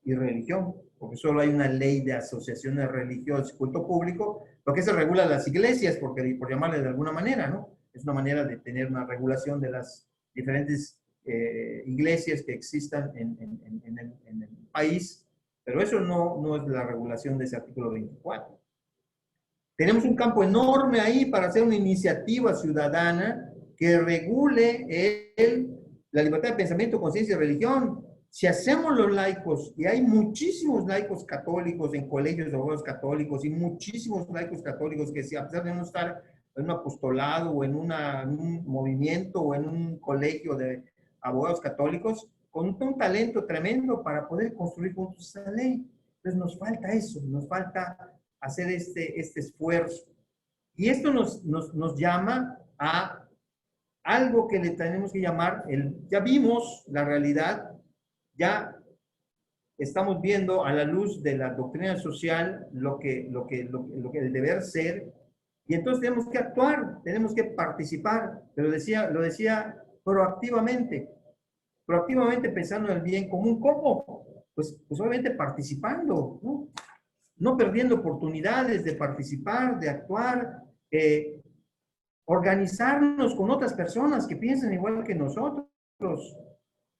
y religión, porque solo hay una ley de asociaciones religiosas y culto público, lo que se regula las iglesias, porque, por llamarle de alguna manera, ¿no? Es una manera de tener una regulación de las diferentes iglesias que existan en el país, pero eso no es la regulación de ese artículo 24. Tenemos un campo enorme ahí para hacer una iniciativa ciudadana que regule la libertad de pensamiento, conciencia y religión. Si hacemos los laicos, y hay muchísimos laicos católicos en colegios de abogados católicos y muchísimos laicos católicos que si a pesar de no estar en un apostolado o en un movimiento o en un colegio de abogados católicos, con un talento tremendo para poder construir juntos esa ley. Entonces nos falta eso, nos falta hacer este esfuerzo. Y esto nos llama a algo que le tenemos que llamar, ya vimos la realidad, ya estamos viendo a la luz de la doctrina social lo que el deber ser, y entonces tenemos que actuar, tenemos que participar, pero lo decía proactivamente pensando en el bien común. ¿Cómo? Pues obviamente participando, ¿no? No perdiendo oportunidades de participar, de actuar, organizarnos con otras personas que piensan igual que nosotros.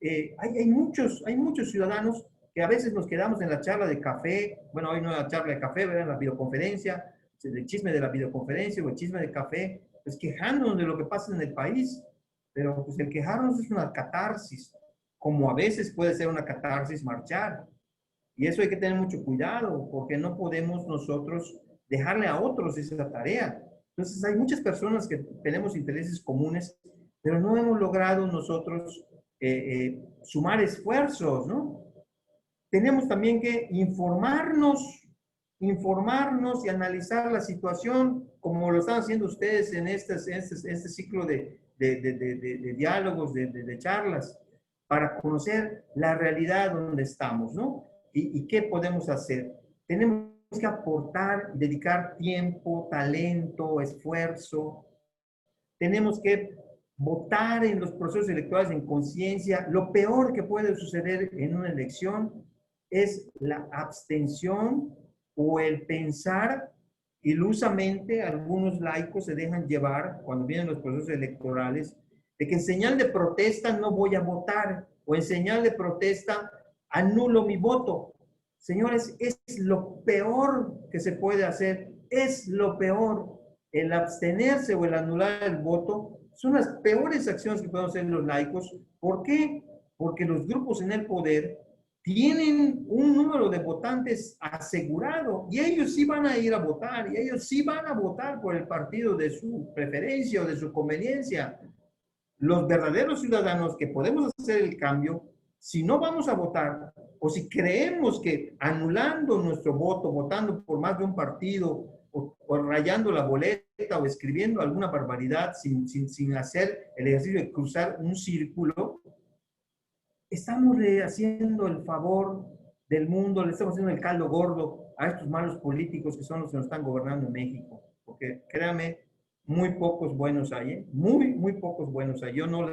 Hay muchos ciudadanos que a veces nos quedamos en la charla de café, bueno, hoy no es la charla de café, ¿verdad? En la videoconferencia, el chisme de la videoconferencia o el chisme de café, pues quejándonos de lo que pasa en el país, pero pues el quejarnos es una catarsis, como a veces puede ser una catarsis marchar. Y eso hay que tener mucho cuidado, porque no podemos nosotros dejarle a otros esa tarea. Entonces hay muchas personas que tenemos intereses comunes, pero no hemos logrado nosotros sumar esfuerzos, ¿no? Tenemos también que informarnos y analizar la situación como lo están haciendo ustedes en este ciclo de diálogos, de charlas, para conocer la realidad donde estamos, ¿no? Y qué podemos hacer. Tenemos que aportar, dedicar tiempo, talento, esfuerzo. Tenemos que votar en los procesos electorales en conciencia. Lo peor que puede suceder en una elección es la abstención o el pensar ilusamente. Algunos laicos se dejan llevar cuando vienen los procesos electorales de que en señal de protesta no voy a votar o en señal de protesta anulo mi voto. Señores, es lo peor que se puede hacer, es lo peor. El abstenerse o el anular el voto son las peores acciones que podemos hacer los laicos. ¿Por qué? Porque los grupos en el poder tienen un número de votantes asegurado y ellos sí van a ir a votar y ellos sí van a votar por el partido de su preferencia o de su conveniencia. Los verdaderos ciudadanos que podemos hacer el cambio, si no vamos a votar o si creemos que anulando nuestro voto, votando por más de un partido o rayando la boleta o escribiendo alguna barbaridad sin hacer el ejercicio de cruzar un círculo, estamos haciendo el favor del mundo, le estamos haciendo el caldo gordo a estos malos políticos que son los que nos están gobernando en México. Porque créanme, muy pocos buenos hay, ¿eh? Muy pocos buenos hay. Yo no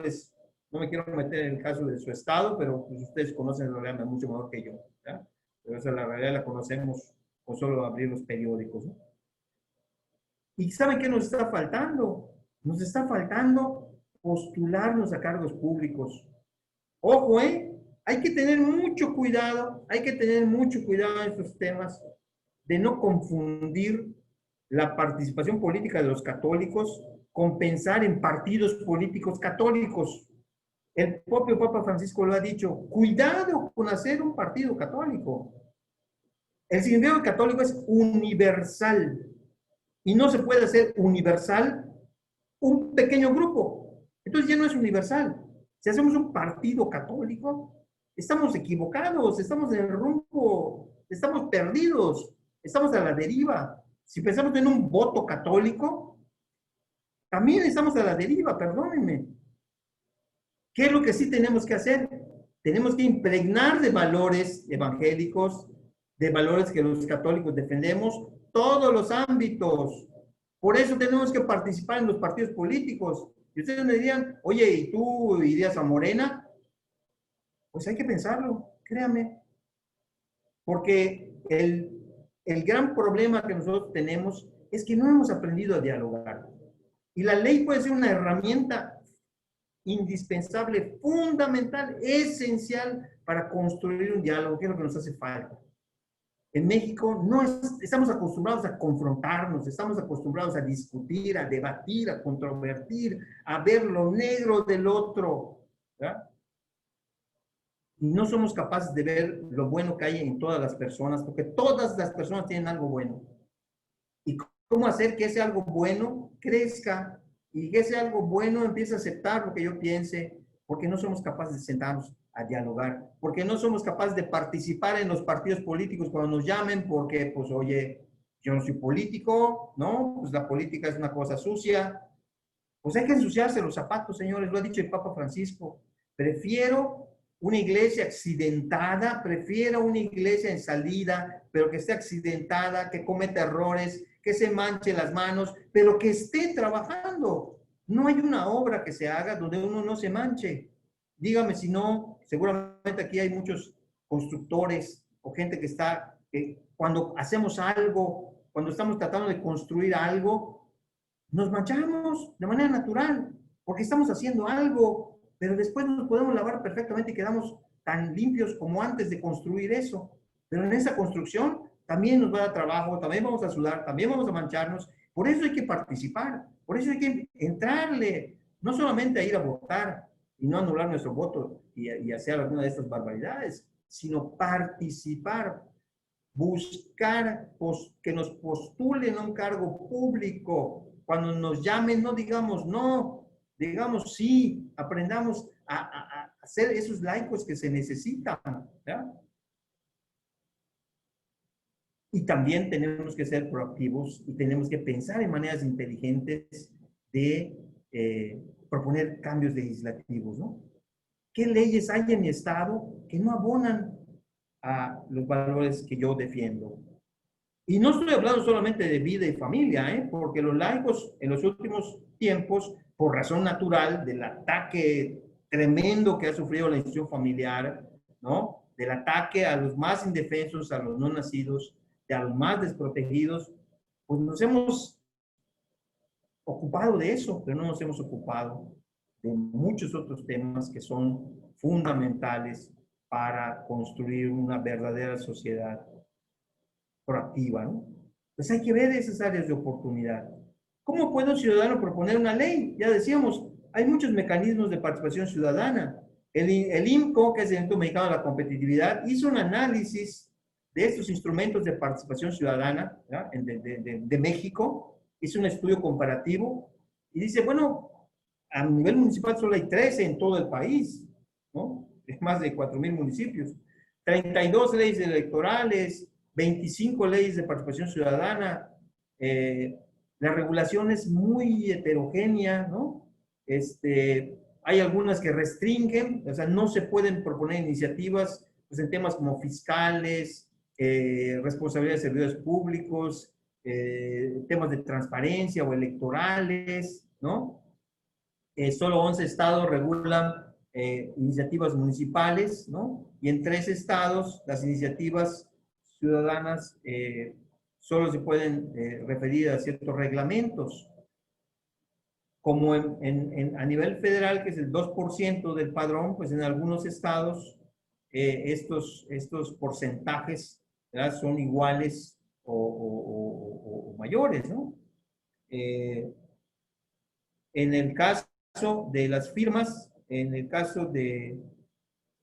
me quiero meter en el caso de su estado, pero pues ustedes conocen la realidad mucho mejor que yo, ¿ya? Pero esa la realidad la conocemos con solo abrir los periódicos, ¿no? ¿Y saben qué nos está faltando? Nos está faltando postularnos a cargos públicos. Ojo, hay que tener mucho cuidado, hay que tener mucho cuidado en estos temas de no confundir la participación política de los católicos con pensar en partidos políticos católicos. El propio Papa Francisco lo ha dicho, cuidado con hacer un partido católico. El significado católico es universal y no se puede hacer universal un pequeño grupo. Entonces ya no es universal. Si hacemos un partido católico, estamos equivocados, estamos en el rumbo, estamos perdidos, estamos a la deriva. Si pensamos en un voto católico, también estamos a la deriva, perdónenme. ¿Qué es lo que sí tenemos que hacer? Tenemos que impregnar de valores evangélicos, de valores que los católicos defendemos, todos los ámbitos. Por eso tenemos que participar en los partidos políticos. Y ustedes me dirían, oye, ¿y tú irías a Morena? Pues hay que pensarlo, créame. Porque el gran problema que nosotros tenemos es que no hemos aprendido a dialogar. Y la ley puede ser una herramienta indispensable, fundamental, esencial para construir un diálogo, que es lo que nos hace falta. En México no estamos acostumbrados a confrontarnos, estamos acostumbrados a discutir, a debatir, a controvertir, a ver lo negro del otro, ¿verdad? Y no somos capaces de ver lo bueno que hay en todas las personas, porque todas las personas tienen algo bueno. ¿Y cómo hacer que ese algo bueno crezca y que ese algo bueno empiece a aceptar lo que yo piense? Porque no somos capaces de sentarnos a dialogar, porque no somos capaces de participar en los partidos políticos cuando nos llamen, porque, pues, oye, yo no soy político, ¿no? Pues la política es una cosa sucia. Pues hay que ensuciarse los zapatos, señores, lo ha dicho el Papa Francisco. Prefiero una iglesia accidentada, prefiero una iglesia en salida, pero que esté accidentada, que cometa errores, que se manche las manos, pero que esté trabajando. No hay una obra que se haga donde uno no se manche. Dígame si no, seguramente aquí hay muchos constructores o gente que está, cuando hacemos algo, cuando estamos tratando de construir algo, nos manchamos de manera natural, porque estamos haciendo algo, pero después nos podemos lavar perfectamente y quedamos tan limpios como antes de construir eso. Pero en esa construcción también nos va a dar trabajo, también vamos a sudar, también vamos a mancharnos. Por eso hay que participar, por eso hay que entrarle, no solamente a ir a votar y no anular nuestro voto y hacer alguna de estas barbaridades, sino participar, buscar que nos postulen a un cargo público. cuando nos llamen, no digamos no, digamos sí, aprendamos a hacer esos laicos que se necesitan, ¿verdad? Y también tenemos que ser proactivos y tenemos que pensar en maneras inteligentes de proponer cambios legislativos, ¿no? ¿Qué leyes hay en mi estado que no abonan a los valores que yo defiendo? Y no estoy hablando solamente de vida y familia, porque los laicos en los últimos tiempos, por razón natural del ataque tremendo que ha sufrido la institución familiar, ¿no? Del ataque a los más indefensos, a los no nacidos, a los más desprotegidos, pues nos hemos ocupado de eso, pero no nos hemos ocupado de muchos otros temas que son fundamentales para construir una verdadera sociedad proactiva, ¿no? Pues hay que ver esas áreas de oportunidad. ¿Cómo puede un ciudadano proponer una ley? Ya decíamos, hay muchos mecanismos de participación ciudadana. El IMCO, que es el Instituto Mexicano de la Competitividad, hizo un análisis de estos instrumentos de participación ciudadana de México, hizo un estudio comparativo y dice, bueno, a nivel municipal solo hay 13 en todo el país, ¿no? Es más de 4,000 municipios. 32 leyes electorales, 25 leyes de participación ciudadana, la regulación es muy heterogénea, ¿no? Hay algunas que restringen, o sea, no se pueden proponer iniciativas pues, en temas como fiscales, responsabilidad de servidores públicos, temas de transparencia o electorales, ¿no? Solo 11 estados regulan iniciativas municipales, ¿no? Y en 3 estados las iniciativas ciudadanas solo se pueden referir a ciertos reglamentos. Como a nivel federal, que es el 2% del padrón, pues en algunos estados estos porcentajes, ¿verdad?, son iguales o mayores, ¿no? En el caso de las firmas, en el caso del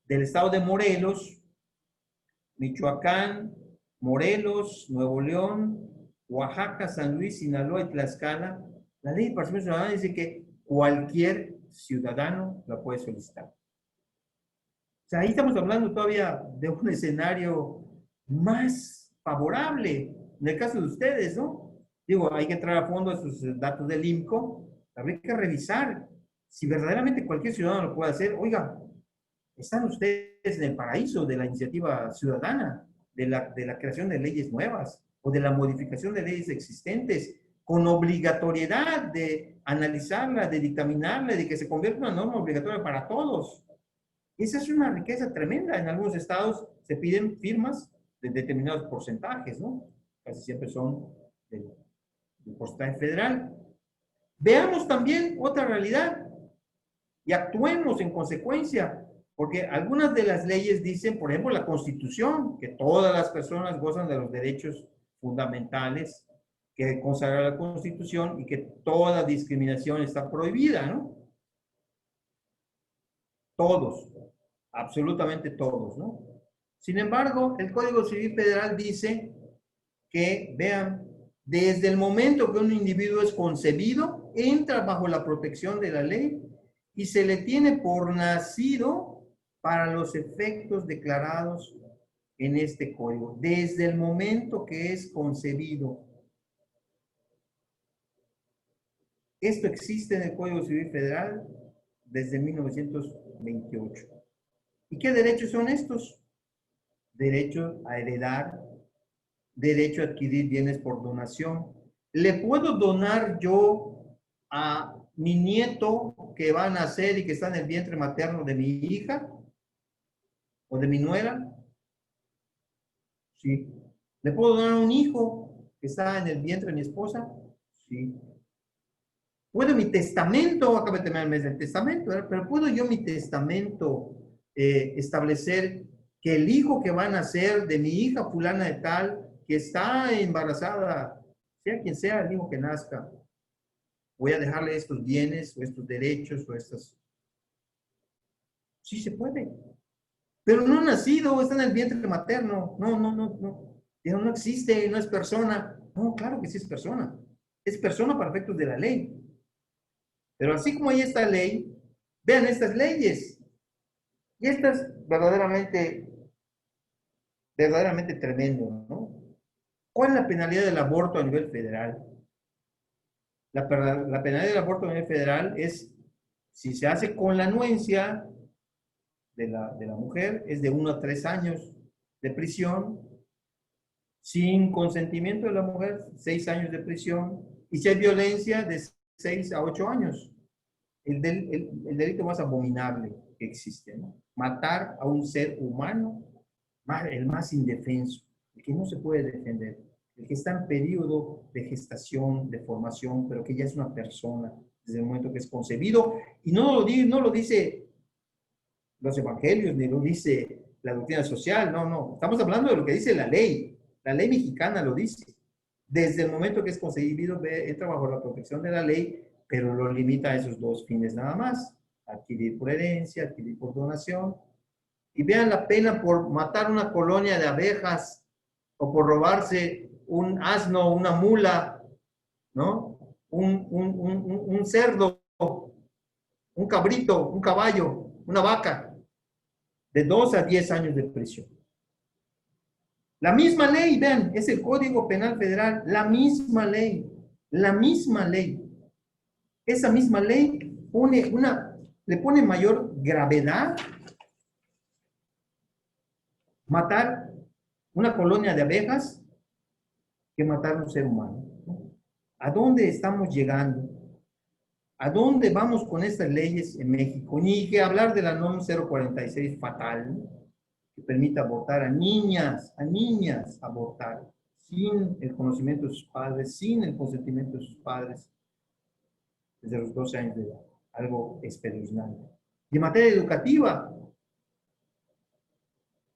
estado de Morelos, Michoacán, Morelos, Nuevo León, Oaxaca, San Luis, Sinaloa y Tlaxcala, la ley de participación ciudadana dice que cualquier ciudadano la puede solicitar. O sea, ahí estamos hablando todavía de un escenario más favorable, en el caso de ustedes, ¿no? Digo, hay que entrar a fondo a esos datos del IMCO, habría que revisar si verdaderamente cualquier ciudadano lo puede hacer. Oiga, están ustedes en el paraíso de la iniciativa ciudadana, de la creación de leyes nuevas o de la modificación de leyes existentes, con obligatoriedad de analizarla, de dictaminarla, de que se convierta en una norma obligatoria para todos. Esa es una riqueza tremenda. En algunos estados se piden firmas de determinados porcentajes, ¿no? Casi siempre son del porcentaje federal. Veamos también otra realidad y actuemos en consecuencia, porque algunas de las leyes dicen, por ejemplo, la Constitución, que todas las personas gozan de los derechos fundamentales que consagra la Constitución y que toda discriminación está prohibida, ¿no? Todos, absolutamente todos, ¿no? Sin embargo, el Código Civil Federal dice que, vean, desde el momento que un individuo es concebido, entra bajo la protección de la ley y se le tiene por nacido para los efectos declarados en este código. Desde el momento que es concebido. Esto existe en el Código Civil Federal desde 1928. ¿Y qué derechos son estos? Derecho a heredar, derecho a adquirir bienes por donación. ¿Le puedo donar yo a mi nieto que va a nacer y que está en el vientre materno de mi hija o de mi nuera? Sí. ¿Le puedo donar a un hijo que está en el vientre de mi esposa? Sí. ¿Puedo mi testamento, acaba de terminar el mes del testamento, ¿verdad? Pero ¿puedo yo mi testamento establecer que el hijo que va a nacer de mi hija fulana de tal, que está embarazada, sea quien sea el hijo que nazca, voy a dejarle estos bienes o estos derechos o estas? Sí se puede. Pero no ha nacido, está en el vientre materno. No. No existe, no es persona. No, claro que sí es persona. es persona para efectos de la ley. Pero así como hay esta ley, vean estas leyes. Y esto es verdaderamente tremendo, ¿no? ¿Cuál es la penalidad del aborto a nivel federal? La penalidad del aborto a nivel federal es, si se hace con la anuencia de la mujer, es de 1 a 3 años de prisión, sin consentimiento de la mujer, 6 años de prisión, y si hay violencia, de 6 a 8 años. El delito más abominable que existe, ¿no? Matar a un ser humano, el más indefenso, el que no se puede defender, el que está en periodo de gestación, de formación, pero que ya es una persona desde el momento que es concebido, y no lo dice los evangelios, ni lo dice la doctrina social, no, estamos hablando de lo que dice la ley mexicana lo dice, desde el momento que es concebido entra bajo la protección de la ley, pero lo limita a esos 2 fines nada más, adquirir por herencia, adquirir por donación, y vean la pena por matar una colonia de abejas, o por robarse un asno, una mula, ¿no? Un cerdo, un cabrito, un caballo, una vaca, de 2 a 10 años de prisión. La misma ley, vean, es el Código Penal Federal, la misma ley. Esa misma ley le pone mayor gravedad matar una colonia de abejas que matar a un ser humano. ¿A dónde estamos llegando? ¿A dónde vamos con estas leyes en México? Ni que hablar de la NOM 046 fatal, ¿no? Que permite abortar a niñas abortar sin el conocimiento de sus padres, sin el consentimiento de sus padres, desde los 12 años de edad. Algo espeluznante. Y en materia educativa,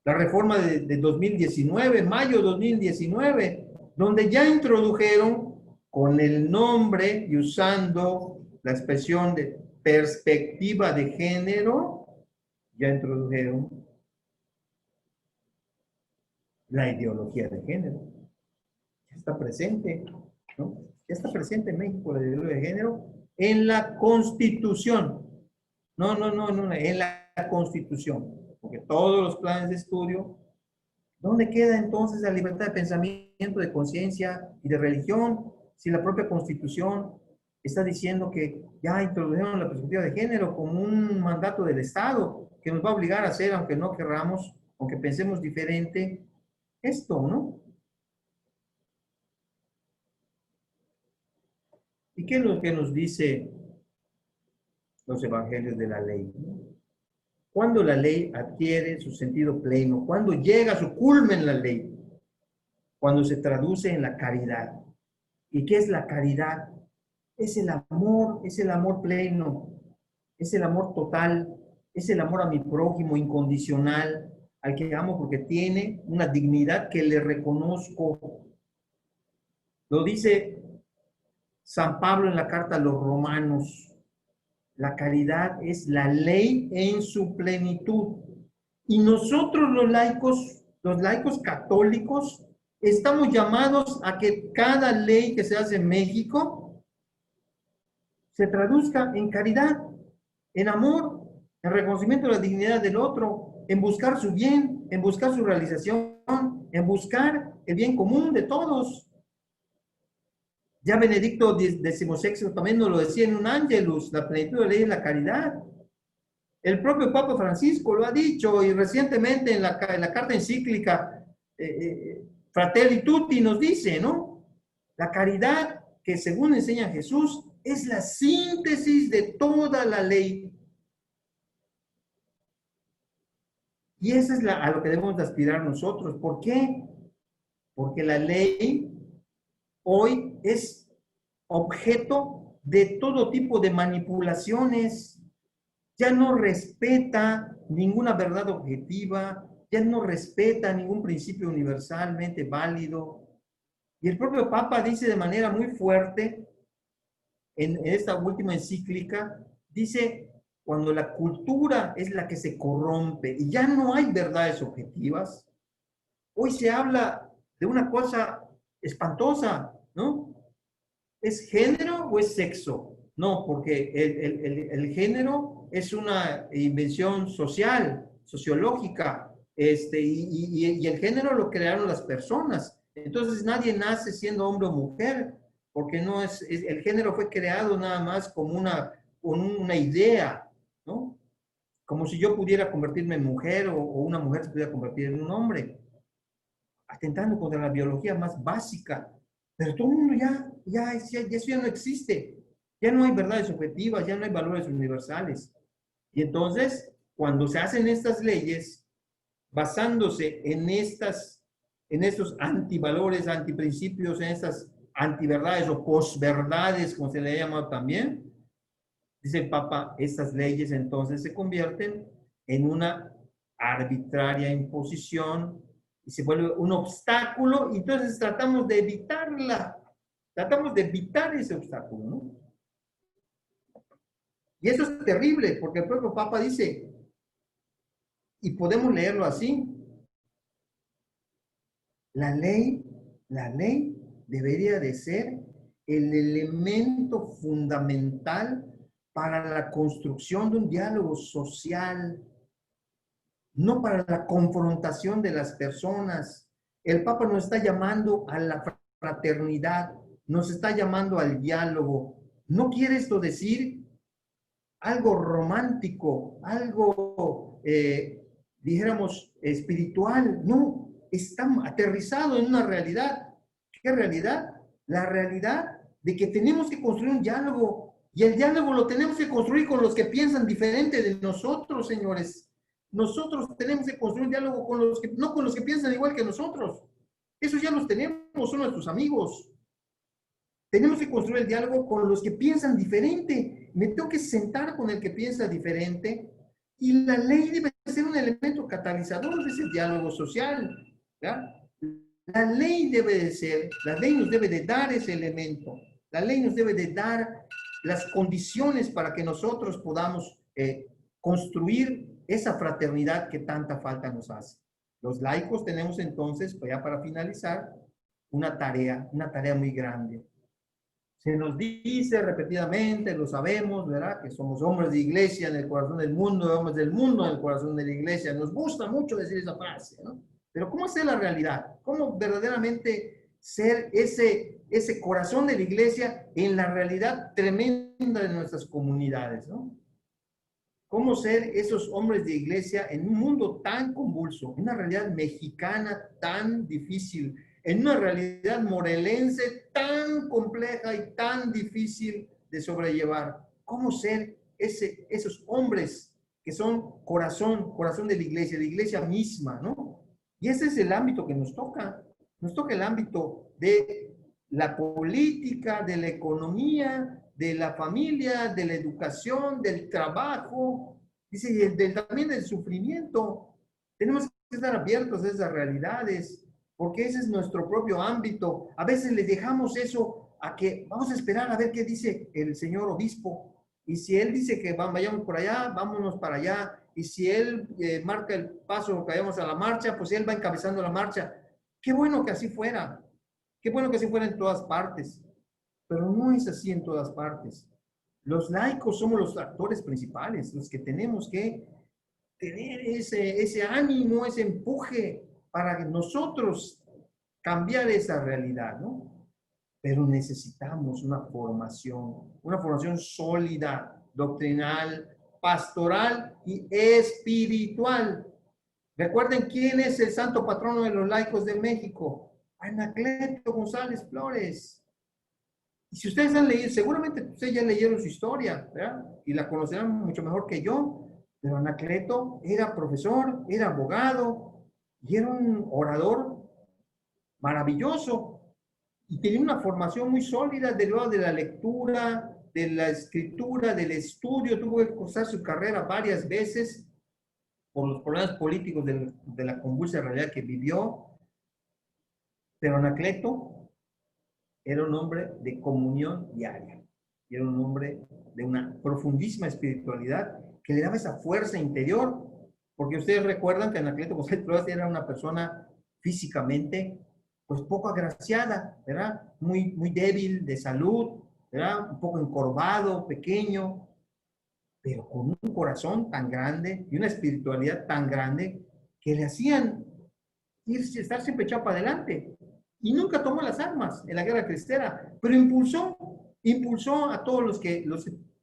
la reforma de 2019, mayo de 2019, donde ya introdujeron con el nombre y usando la expresión de perspectiva de género, ya introdujeron la ideología de género. Ya está presente, ¿no? Ya está presente en México la ideología de género en la Constitución. No, en la Constitución. Porque todos los planes de estudio, ¿dónde queda entonces la libertad de pensamiento, de conciencia y de religión? Si la propia Constitución está diciendo que ya introdujeron la perspectiva de género como un mandato del Estado que nos va a obligar a hacer, aunque no querramos, aunque pensemos diferente, esto, ¿no? ¿Y qué es lo que nos dice los evangelios de la ley? Cuando la ley adquiere su sentido pleno, cuando llega a su culmen la ley, cuando se traduce en la caridad. ¿Y qué es la caridad? Es el amor pleno, es el amor total, es el amor a mi prójimo incondicional, al que amo porque tiene una dignidad que le reconozco. Lo dice San Pablo en la carta a los Romanos. La caridad es la ley en su plenitud. Y nosotros los laicos católicos, estamos llamados a que cada ley que se hace en México se traduzca en caridad, en amor, en reconocimiento de la dignidad del otro, en buscar su bien, en buscar su realización, en buscar el bien común de todos. Ya Benedicto XVI también nos lo decía en un Ángelus, la plenitud de la ley es la caridad. El propio Papa Francisco lo ha dicho y recientemente en la carta encíclica Fratelli Tutti nos dice, ¿no? La caridad que según enseña Jesús es la síntesis de toda la ley. Y esa es a lo que debemos de aspirar nosotros. ¿Por qué? Porque la ley hoy es objeto de todo tipo de manipulaciones. Ya no respeta ninguna verdad objetiva, ya no respeta ningún principio universalmente válido. Y el propio Papa dice de manera muy fuerte en esta última encíclica, dice, cuando la cultura es la que se corrompe y ya no hay verdades objetivas, hoy se habla de una cosa espantosa, ¿no? ¿Es género o es sexo? No, porque el género es una invención social, sociológica, y el género lo crearon las personas. Entonces nadie nace siendo hombre o mujer, porque no el género fue creado nada más como con una idea, ¿no? Como si yo pudiera convertirme en mujer o una mujer se pudiera convertir en un hombre, atentando contra la biología más básica. Pero todo el mundo eso ya no existe. Ya no hay verdades objetivas, ya no hay valores universales. Y entonces, cuando se hacen estas leyes, basándose en estos antivalores, antiprincipios, en estas antiverdades o posverdades, como se le ha llamado también, dice el Papa, estas leyes entonces se convierten en una arbitraria imposición y se vuelve un obstáculo, y entonces tratamos de evitarla, tratamos de evitar ese obstáculo, ¿no? Y eso es terrible, porque el propio Papa dice, y podemos leerlo así, la ley debería de ser el elemento fundamental para la construcción de un diálogo social, no para la confrontación de las personas. El Papa nos está llamando a la fraternidad, nos está llamando al diálogo. No quiere esto decir algo romántico, algo, dijéramos, espiritual. No, está aterrizado en una realidad. ¿Qué realidad? La realidad de que tenemos que construir un diálogo, y el diálogo lo tenemos que construir con los que piensan diferente de nosotros, señores. Nosotros tenemos que construir un diálogo con los que, no con los que piensan igual que nosotros. Esos ya los tenemos, son nuestros amigos. Tenemos que construir el diálogo con los que piensan diferente. Me tengo que sentar con el que piensa diferente, y la ley debe ser un elemento catalizador de ese diálogo social. ¿Ya? La ley nos debe de dar ese elemento. La ley nos debe de dar las condiciones para que nosotros podamos construir esa fraternidad que tanta falta nos hace. Los laicos tenemos entonces, ya para finalizar, una tarea muy grande. Se nos dice repetidamente, lo sabemos, ¿verdad? Que somos hombres de iglesia en el corazón del mundo, hombres del mundo en el corazón de la iglesia. Nos gusta mucho decir esa frase, ¿no? Pero ¿cómo hacer la realidad? ¿Cómo verdaderamente ser ese corazón de la iglesia en la realidad tremenda de nuestras comunidades, ¿no? ¿Cómo ser esos hombres de iglesia en un mundo tan convulso, en una realidad mexicana tan difícil, en una realidad morelense tan compleja y tan difícil de sobrellevar? ¿Cómo ser esos hombres que son corazón de la iglesia misma, ¿no? Y ese es el ámbito que nos toca. Nos toca el ámbito de la política, de la economía, de la familia, de la educación, del trabajo, dice, y también del sufrimiento. Tenemos que estar abiertos a esas realidades, porque ese es nuestro propio ámbito. A veces le dejamos eso a que vamos a esperar a ver qué dice el señor obispo, y si él dice que vayamos por allá, vámonos para allá, y si él marca el paso, que vayamos a la marcha, pues él va encabezando la marcha. Qué bueno que así fuera, qué bueno que así fuera en todas partes, pero no es así en todas partes. Los laicos somos los actores principales, los que tenemos que tener ese ánimo, ese empuje para nosotros cambiar esa realidad, ¿no? Pero necesitamos una formación sólida, doctrinal, pastoral y espiritual. Recuerden quién es el santo patrono de los laicos de México. Anacleto González Flores. Y si ustedes han leído, seguramente ustedes ya leyeron su historia, ¿verdad? Y la conocerán mucho mejor que yo. Pero Anacleto era profesor, era abogado y era un orador maravilloso. Y tenía una formación muy sólida derivada de la lectura, de la escritura, del estudio. Tuvo que cursar su carrera varias veces por los problemas políticos de la convulsa realidad que vivió. Pero Anacleto era un hombre de comunión diaria. Era un hombre de una profundísima espiritualidad que le daba esa fuerza interior, porque ustedes recuerdan que Anacleto González Flores era una persona físicamente pues poco agraciada, ¿verdad? Muy débil de salud, ¿verdad? Un poco encorvado, pequeño, pero con un corazón tan grande y una espiritualidad tan grande que le hacían estar siempre echado para adelante. Y nunca tomó las armas en la guerra cristera, pero impulsó a todos los que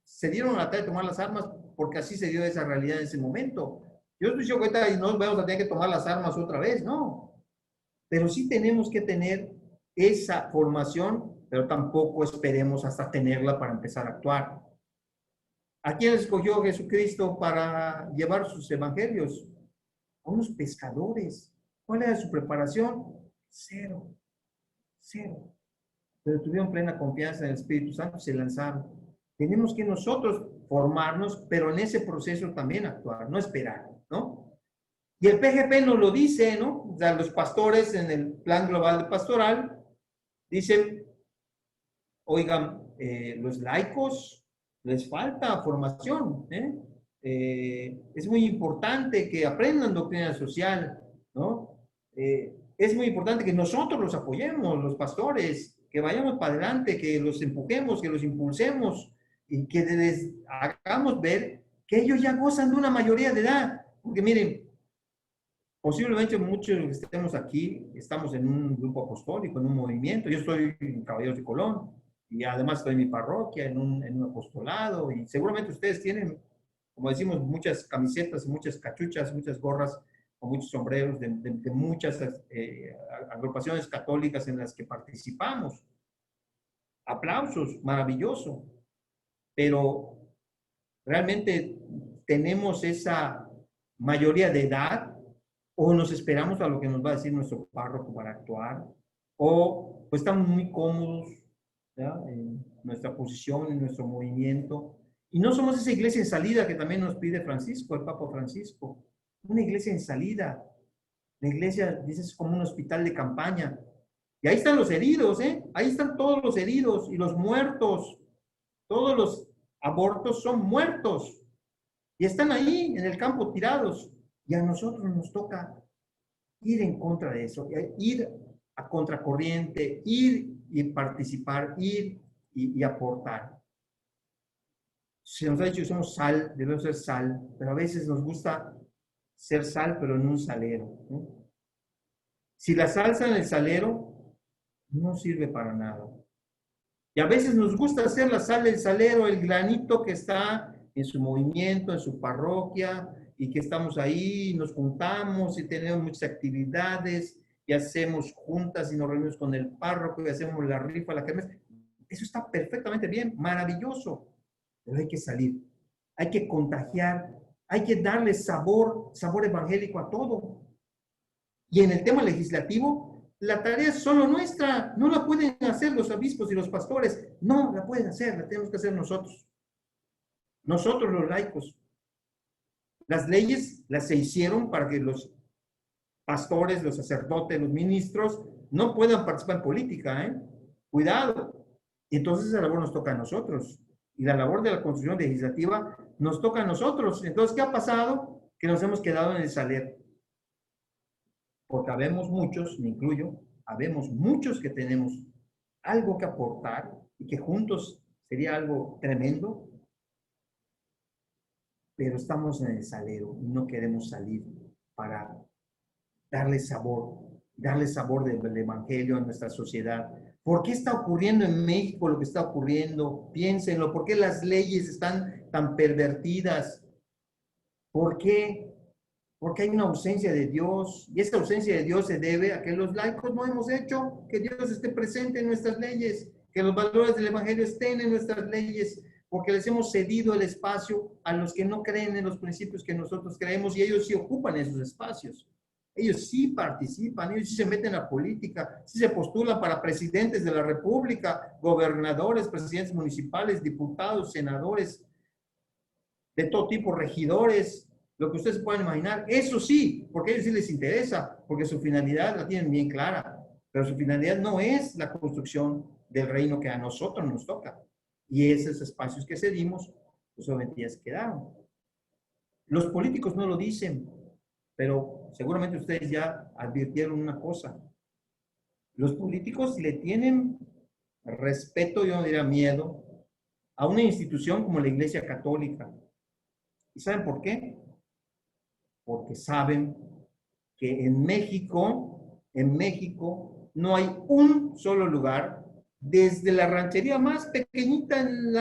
se dieron a la tarea de tomar las armas, porque así se dio esa realidad en ese momento. Yo estoy diciendo que ahorita no vamos a tener que tomar las armas otra vez, no. Pero sí tenemos que tener esa formación, pero tampoco esperemos hasta tenerla para empezar a actuar. ¿A quién escogió Jesucristo para llevar sus evangelios? A unos pescadores. ¿Cuál era su preparación? Cero, cero. Pero tuvieron plena confianza en el Espíritu Santo y se lanzaron. Tenemos que nosotros formarnos, pero en ese proceso también actuar, no esperar, ¿no? Y el PGP nos lo dice, ¿no? O sea, los pastores en el plan global de pastoral dicen, oigan, los laicos les falta formación, ¿eh? Es muy importante que aprendan doctrina social, ¿no? Es muy importante que nosotros los apoyemos, los pastores, que vayamos para adelante, que los empujemos, que los impulsemos y que les hagamos ver que ellos ya gozan de una mayoría de edad. Porque miren, posiblemente muchos que estemos aquí, estamos en un grupo apostólico, en un movimiento. Yo estoy en Caballeros de Colón y además estoy en mi parroquia, en un apostolado y seguramente ustedes tienen, como decimos, muchas camisetas, muchas cachuchas, muchas gorras o muchos sombreros de muchas agrupaciones católicas en las que participamos. Aplausos, maravilloso. Pero realmente tenemos esa mayoría de edad o nos esperamos a lo que nos va a decir nuestro párroco para actuar, o pues estamos muy cómodos, ¿ya? En nuestra posición, en nuestro movimiento, y no somos esa iglesia en salida que también nos pide Francisco, el Papa Francisco, una iglesia en salida. La iglesia, dices, es como un hospital de campaña, y ahí están los heridos, ¿eh? Ahí están todos los heridos y los muertos, todos los abortos son muertos, y están ahí en el campo tirados, y a nosotros nos toca ir en contra de eso, ir a contracorriente, ir y participar, ir y aportar. Se nos ha dicho que somos sal, debemos ser sal, pero a veces nos gusta ser sal, pero en un salero, ¿no? Si la salsa en el salero no sirve para nada. Y a veces nos gusta hacer la sal del salero, el granito que está en su movimiento, en su parroquia, y que estamos ahí, nos juntamos y tenemos muchas actividades, y hacemos juntas y nos reunimos con el párroco y hacemos la rifa, la kermés. Eso está perfectamente bien, maravilloso, pero hay que salir, hay que contagiar, hay que darle sabor evangélico a todo. Y en el tema legislativo, la tarea es solo nuestra, no la pueden hacer los obispos y los pastores, no la pueden hacer, la tenemos que hacer nosotros. Nosotros los laicos. Las leyes las se hicieron para que los pastores, los sacerdotes, los ministros no puedan participar en política, ¿eh? Cuidado. Y entonces esa labor nos toca a nosotros. Y la labor de la construcción legislativa nos toca a nosotros. Entonces, ¿qué ha pasado? Que nos hemos quedado en el saler. Porque habemos muchos, me incluyo, habemos muchos que tenemos algo que aportar y que juntos sería algo tremendo, pero estamos en el salero y no queremos salir para darle sabor del evangelio a nuestra sociedad. ¿Por qué está ocurriendo en México lo que está ocurriendo? Piénsenlo. ¿Por qué las leyes están tan pervertidas? ¿Por qué? Porque hay una ausencia de Dios, y esa ausencia de Dios se debe a que los laicos no hemos hecho que Dios esté presente en nuestras leyes, que los valores del evangelio estén en nuestras leyes, porque les hemos cedido el espacio a los que no creen en los principios que nosotros creemos, y ellos sí ocupan esos espacios. Ellos sí participan, ellos sí se meten a la política, sí se postulan para presidentes de la República, gobernadores, presidentes municipales, diputados, senadores, de todo tipo, regidores, lo que ustedes puedan imaginar. Eso sí, porque a ellos sí les interesa, porque su finalidad la tienen bien clara, pero su finalidad no es la construcción del reino que a nosotros nos toca. Y esos espacios que cedimos, pues obviamente ya se quedaron. Los políticos no lo dicen, pero seguramente ustedes ya advirtieron una cosa. Los políticos le tienen respeto, yo no diría miedo, a una institución como la Iglesia Católica. ¿Y saben por qué? Porque saben que en México no hay un solo lugar, desde la ranchería más pequeñita en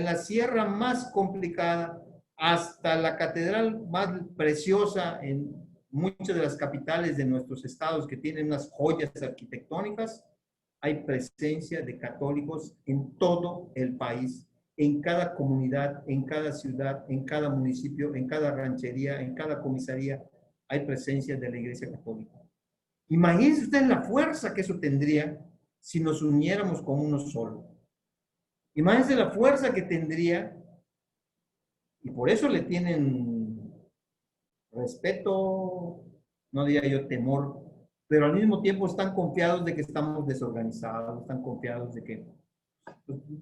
la sierra más complicada, hasta la catedral más preciosa en muchas de las capitales de nuestros estados que tienen unas joyas arquitectónicas, hay presencia de católicos en todo el país, en cada comunidad, en cada ciudad, en cada municipio, en cada ranchería, en cada comisaría, hay presencia de la Iglesia Católica. Imagínense ustedes la fuerza que eso tendría si nos uniéramos como uno solo. Imagínense la fuerza que tendría, y por eso le tienen respeto, no diría yo temor, pero al mismo tiempo están confiados de que estamos desorganizados, están confiados de que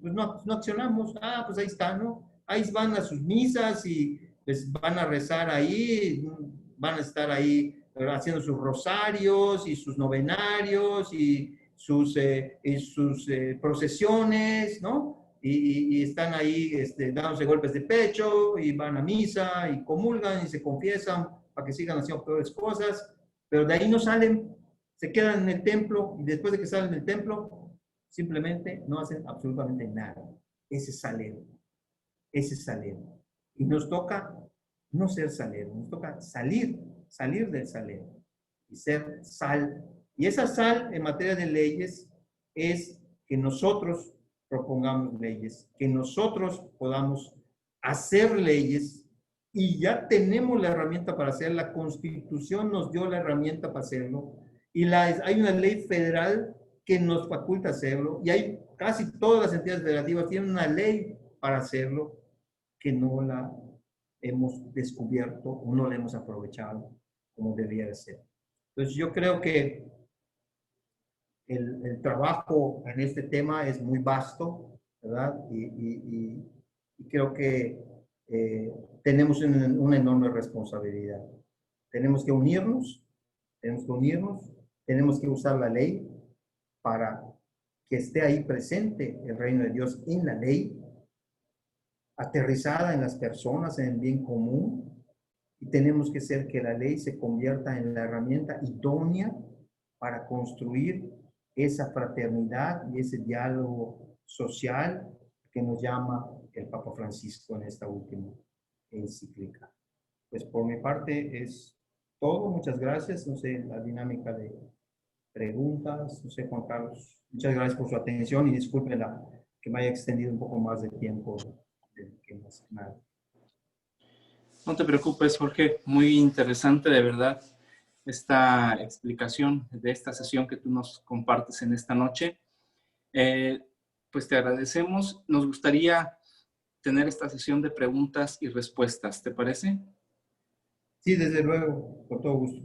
pues no accionamos. Ah, pues ahí está, ¿no? Ahí van a sus misas y pues van a rezar ahí, van a estar ahí haciendo sus rosarios y sus novenarios y sus procesiones, ¿no? Y están ahí dándose golpes de pecho y van a misa y comulgan y se confiesan para que sigan haciendo peores cosas, pero de ahí no salen, se quedan en el templo y después de que salen del templo, simplemente no hacen absolutamente nada. Ese es salero, ese es salero. Y nos toca no ser salero, nos toca salir del salero y ser sal. Y esa sal en materia de leyes es que nosotros propongamos leyes, que nosotros podamos hacer leyes y ya tenemos la herramienta para hacer. La Constitución nos dio la herramienta para hacerlo y hay una ley federal que nos faculta hacerlo y hay casi todas las entidades federativas tienen una ley para hacerlo que no la hemos descubierto o no la hemos aprovechado como debería de ser. Entonces yo creo que el trabajo en este tema es muy vasto, ¿verdad? Y creo que tenemos una enorme responsabilidad. Tenemos que unirnos, tenemos que usar la ley para que esté ahí presente el reino de Dios en la ley, aterrizada en las personas, en el bien común, y tenemos que hacer que la ley se convierta en la herramienta idónea para construir esa fraternidad y ese diálogo social que nos llama el Papa Francisco en esta última encíclica. Pues por mi parte es todo. Muchas gracias. No sé, la dinámica de preguntas. No sé, Juan Carlos. Muchas gracias por su atención y disculpe que me haya extendido un poco más de tiempo del que más nada. No te preocupes, Jorge. Muy interesante, de verdad, esta explicación de esta sesión que tú nos compartes en esta noche. Pues te agradecemos. Nos gustaría tener esta sesión de preguntas y respuestas. ¿Te parece? Sí, desde luego, con todo gusto.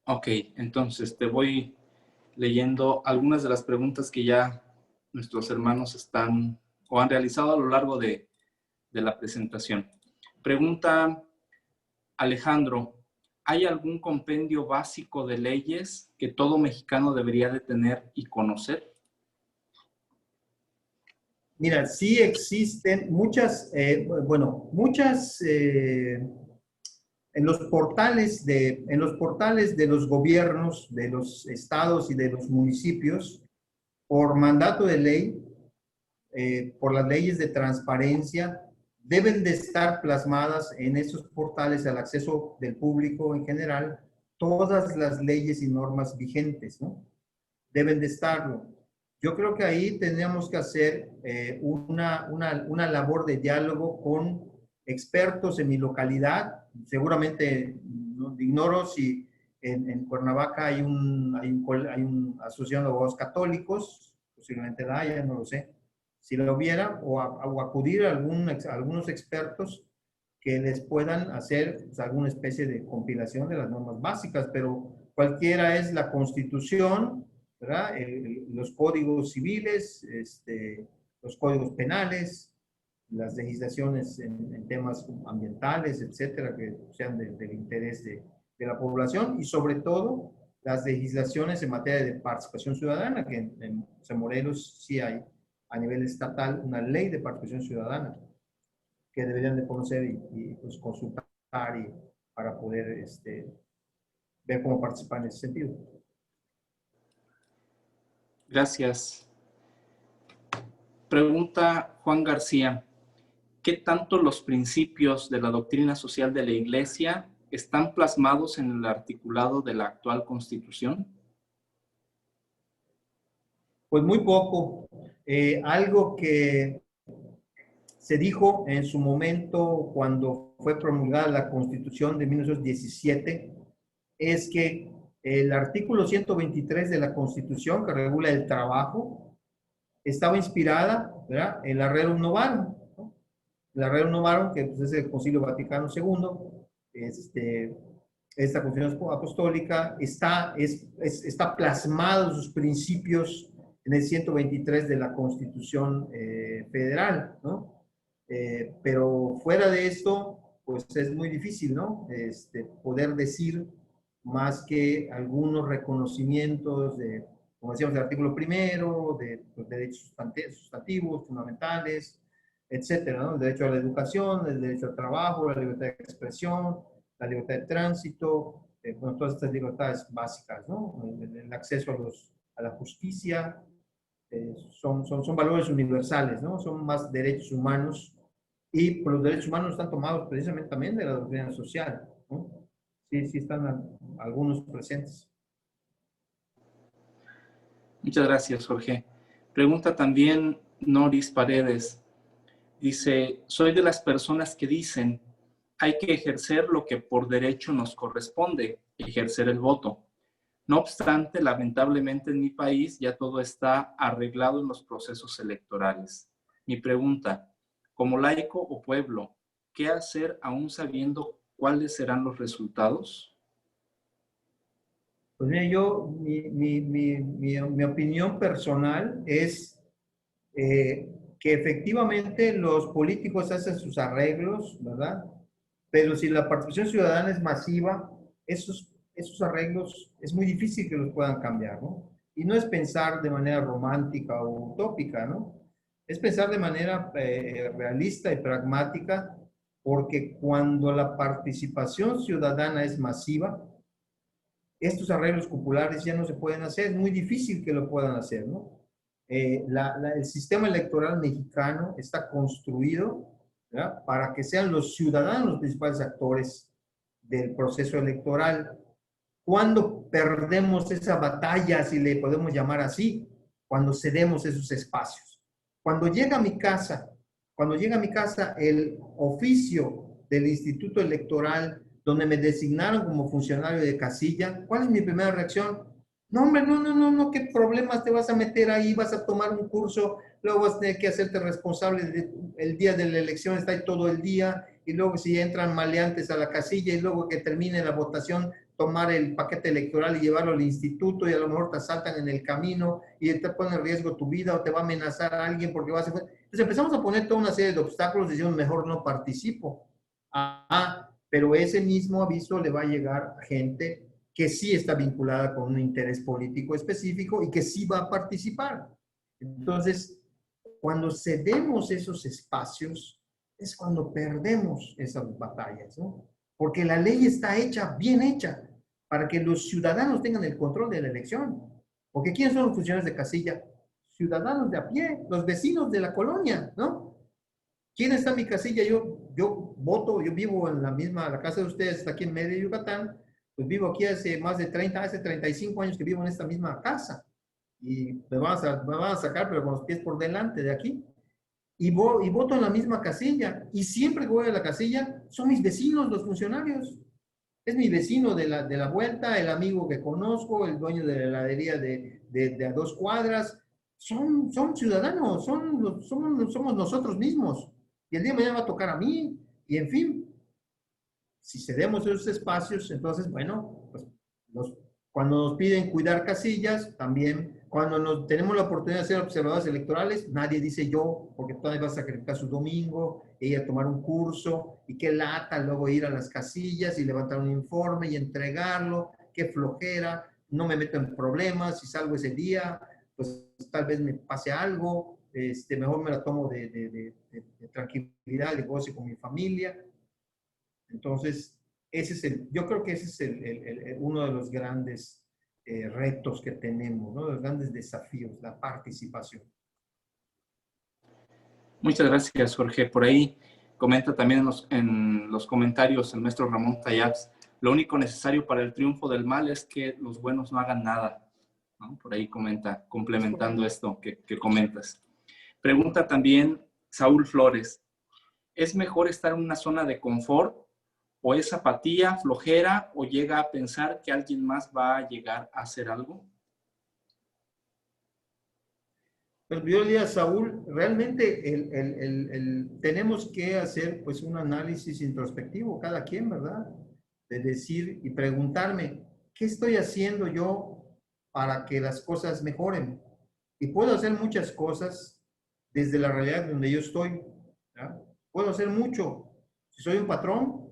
Ok, entonces te voy leyendo algunas de las preguntas que ya nuestros hermanos están o han realizado a lo largo de la presentación. Pregunta Alejandro, ¿hay algún compendio básico de leyes que todo mexicano debería de tener y conocer? Mira, sí existen muchas en los portales de los gobiernos, de los estados y de los municipios, por mandato de ley, por las leyes de transparencia, deben de estar plasmadas en esos portales al acceso del público en general todas las leyes y normas vigentes, ¿no? Deben de estarlo. Yo creo que ahí tendríamos que hacer una labor de diálogo con expertos en mi localidad. Seguramente, no, ignoro si en Cuernavaca hay una asociación de abogados católicos, posiblemente la haya, no lo sé. Si lo hubiera, o acudir a algunos expertos que les puedan hacer pues, alguna especie de compilación de las normas básicas, pero cualquiera es la Constitución, ¿verdad? Los códigos civiles, los códigos penales, las legislaciones en temas ambientales, etcétera, que sean del interés de la población y sobre todo las legislaciones en materia de participación ciudadana, que en Morelos sí hay a nivel estatal una ley de participación ciudadana que deberían de conocer y pues, consultar para poder ver cómo participar en ese sentido. Gracias. Pregunta Juan García. ¿Qué tanto los principios de la doctrina social de la Iglesia están plasmados en el articulado de la actual Constitución? Pues muy poco. Algo que se dijo en su momento cuando fue promulgada la Constitución de 1917 es que el artículo 123 de la Constitución, que regula el trabajo, estaba inspirada, ¿verdad?, en la Rerum Novarum, ¿no? La Rerum Novarum, que pues, es el Concilio Vaticano II, esta Constitución Apostólica, está plasmado sus principios en el 123 de la Constitución Federal, ¿no? Pero fuera de esto, pues es muy difícil, ¿no? Poder decir más que algunos reconocimientos de, como decíamos, del artículo primero, de los derechos sustantivos, fundamentales, etcétera, ¿no? El derecho a la educación, el derecho al trabajo, la libertad de expresión, la libertad de tránsito, bueno, todas estas libertades básicas, ¿no? El acceso a la justicia, son valores universales, ¿no? Son más derechos humanos y pues, los derechos humanos están tomados precisamente también de la doctrina social, ¿no? Sí están algunos presentes. Muchas gracias, Jorge. Pregunta también Noris Paredes. Dice, soy de las personas que dicen, hay que ejercer lo que por derecho nos corresponde, ejercer el voto. No obstante, lamentablemente en mi país ya todo está arreglado en los procesos electorales. Mi pregunta, como laico o pueblo, ¿qué hacer aún sabiendo cuáles serán los resultados? Pues mira, mi opinión personal es que efectivamente los políticos hacen sus arreglos, ¿verdad? Pero si la participación ciudadana es masiva, esos arreglos es muy difícil que los puedan cambiar, ¿no? Y no es pensar de manera romántica o utópica, ¿no? Es pensar de manera realista y pragmática, porque cuando la participación ciudadana es masiva, estos arreglos populares ya no se pueden hacer, es muy difícil que lo puedan hacer, ¿no? El sistema electoral mexicano está construido, ¿verdad?, para que sean los ciudadanos los principales actores del proceso electoral. ¿Cuándo perdemos esa batalla, si le podemos llamar así? Cuando cedemos esos espacios. Cuando llega a mi casa el oficio del Instituto Electoral donde me designaron como funcionario de casilla, ¿cuál es mi primera reacción? No, hombre, no, ¿qué problemas te vas a meter ahí? Vas a tomar un curso, luego vas a tener que hacerte responsable el día de la elección, está ahí todo el día, y luego si entran maleantes a la casilla, y luego que termine la votación, tomar el paquete electoral y llevarlo al instituto, y a lo mejor te asaltan en el camino, y te pone en riesgo tu vida, o te va a amenazar a alguien porque vas a... Entonces empezamos a poner toda una serie de obstáculos, y decimos, mejor no participo. Pero ese mismo aviso le va a llegar a gente que sí está vinculada con un interés político específico y que sí va a participar. Entonces, cuando cedemos esos espacios, es cuando perdemos esas batallas, ¿no? Porque la ley está hecha, bien hecha, para que los ciudadanos tengan el control de la elección. Porque ¿quiénes son los funcionarios de casilla? Ciudadanos de a pie, los vecinos de la colonia, ¿no? ¿Quién está en mi casilla? Yo voto, yo vivo en la casa de ustedes, está aquí en Mérida, Yucatán, pues vivo aquí hace más de 35 años que vivo en esta misma casa. Y me van a sacar, pero con los pies por delante de aquí. Y voto en la misma casilla. Y siempre que voy a la casilla, son mis vecinos, los funcionarios. Es mi vecino de la vuelta, el amigo que conozco, el dueño de la heladería de a 2 cuadras. Son ciudadanos, somos nosotros mismos. Y el día de mañana va a tocar a mí. Y en fin, si cedemos esos espacios, entonces, bueno, pues cuando nos piden cuidar casillas, también cuando tenemos la oportunidad de ser observadores electorales, nadie dice yo, porque todavía va a sacrificar su domingo, ella tomar un curso, y qué lata luego ir a las casillas y levantar un informe y entregarlo, qué flojera. no me meto en problemas, si salgo ese día, pues tal vez me pase algo, mejor me la tomo de tranquilidad, de goce con mi familia. Entonces, yo creo que ese es uno de los grandes retos que tenemos, ¿no? Los grandes desafíos, la participación. Muchas gracias, Jorge. Por ahí comenta también en los comentarios el maestro Ramón Tayabs, lo único necesario para el triunfo del mal es que los buenos no hagan nada, ¿no? Por ahí comenta, complementando esto que comentas. Pregunta también Saúl Flores, ¿es mejor estar en una zona de confort o es apatía, flojera o llega a pensar que alguien más va a llegar a hacer algo? Pero yo diría, Saúl, realmente tenemos que hacer pues un análisis introspectivo, cada quien, ¿verdad? De decir y preguntarme, ¿qué estoy haciendo yo para que las cosas mejoren? Y puedo hacer muchas cosas desde la realidad donde yo estoy, ¿verdad? Puedo hacer mucho. Si soy un patrón,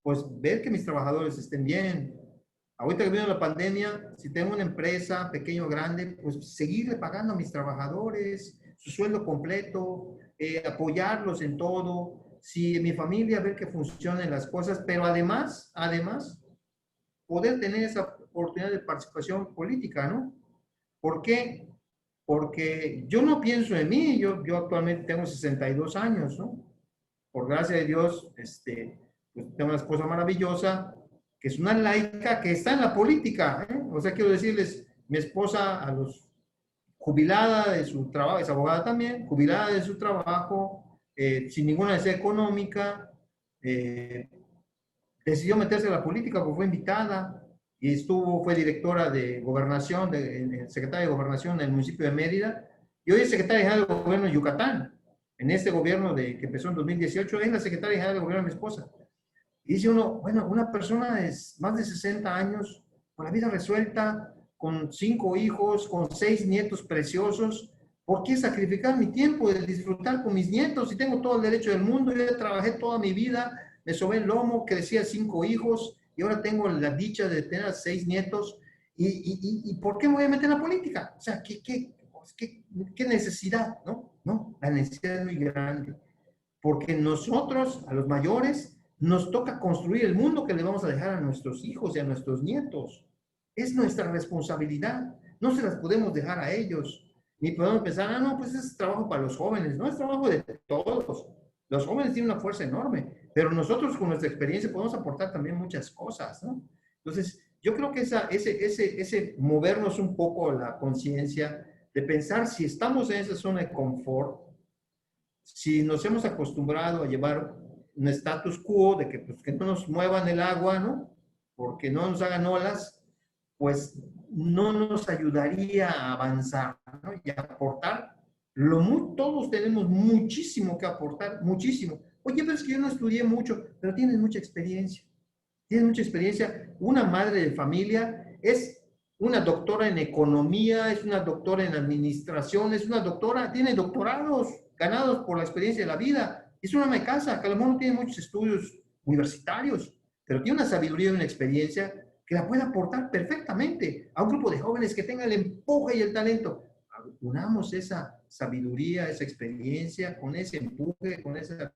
pues ver que mis trabajadores estén bien. Ahorita que vino la pandemia, si tengo una empresa, pequeño o grande, pues seguirle pagando a mis trabajadores su sueldo completo, apoyarlos en todo. Si en mi familia ver que funcionen las cosas, pero además, poder tener esa oportunidad de participación política, ¿no? ¿Por qué? Porque yo no pienso en mí, yo actualmente tengo 62 años, ¿no? Por gracia de Dios, pues tengo una esposa maravillosa, que es una laica que está en la política, ¿eh? O sea, quiero decirles, mi esposa jubilada de su trabajo, es abogada también, jubilada de su trabajo, sin ninguna necesidad económica, eh, decidió meterse en la política porque fue invitada y fue directora de gobernación, secretaria de gobernación en el municipio de Mérida, y hoy es secretaria general de gobierno de Yucatán. En este gobierno que empezó en 2018, es la secretaria general de gobierno de mi esposa. Y dice uno, bueno, una persona de más de 60 años, con la vida resuelta, con 5 hijos, con 6 nietos preciosos, ¿por qué sacrificar mi tiempo de disfrutar con mis nietos? Si tengo todo el derecho del mundo, yo ya trabajé toda mi vida, me sobé el lomo, crecí a 5 hijos y ahora tengo la dicha de tener a 6 nietos. ¿Y por qué me voy a meter en la política? O sea, ¿qué necesidad? ¿No? No, la necesidad es muy grande. Porque nosotros, a los mayores, nos toca construir el mundo que le vamos a dejar a nuestros hijos y a nuestros nietos. Es nuestra responsabilidad. No se las podemos dejar a ellos. Ni podemos pensar, no, pues es trabajo para los jóvenes. No, es trabajo de todos. Los jóvenes tienen una fuerza enorme, pero nosotros con nuestra experiencia podemos aportar también muchas cosas, ¿no? Entonces, yo creo que ese movernos un poco la conciencia de pensar si estamos en esa zona de confort, si nos hemos acostumbrado a llevar un status quo de que no nos muevan el agua, ¿no? Porque no nos hagan olas, pues no nos ayudaría a avanzar, ¿no? Y a aportar. Todos tenemos muchísimo que aportar, muchísimo. Oye, pero es que yo no estudié mucho, pero tienes mucha experiencia. Tienes mucha experiencia. Una madre de familia es una doctora en economía, es una doctora en administración, es una doctora, tiene doctorados ganados por la experiencia de la vida. Es una ama de casa, que a lo mejor no tiene muchos estudios universitarios, pero tiene una sabiduría y una experiencia que la puede aportar perfectamente a un grupo de jóvenes que tengan el empuje y el talento. Unamos esa sabiduría, esa experiencia, con ese empuje, con esa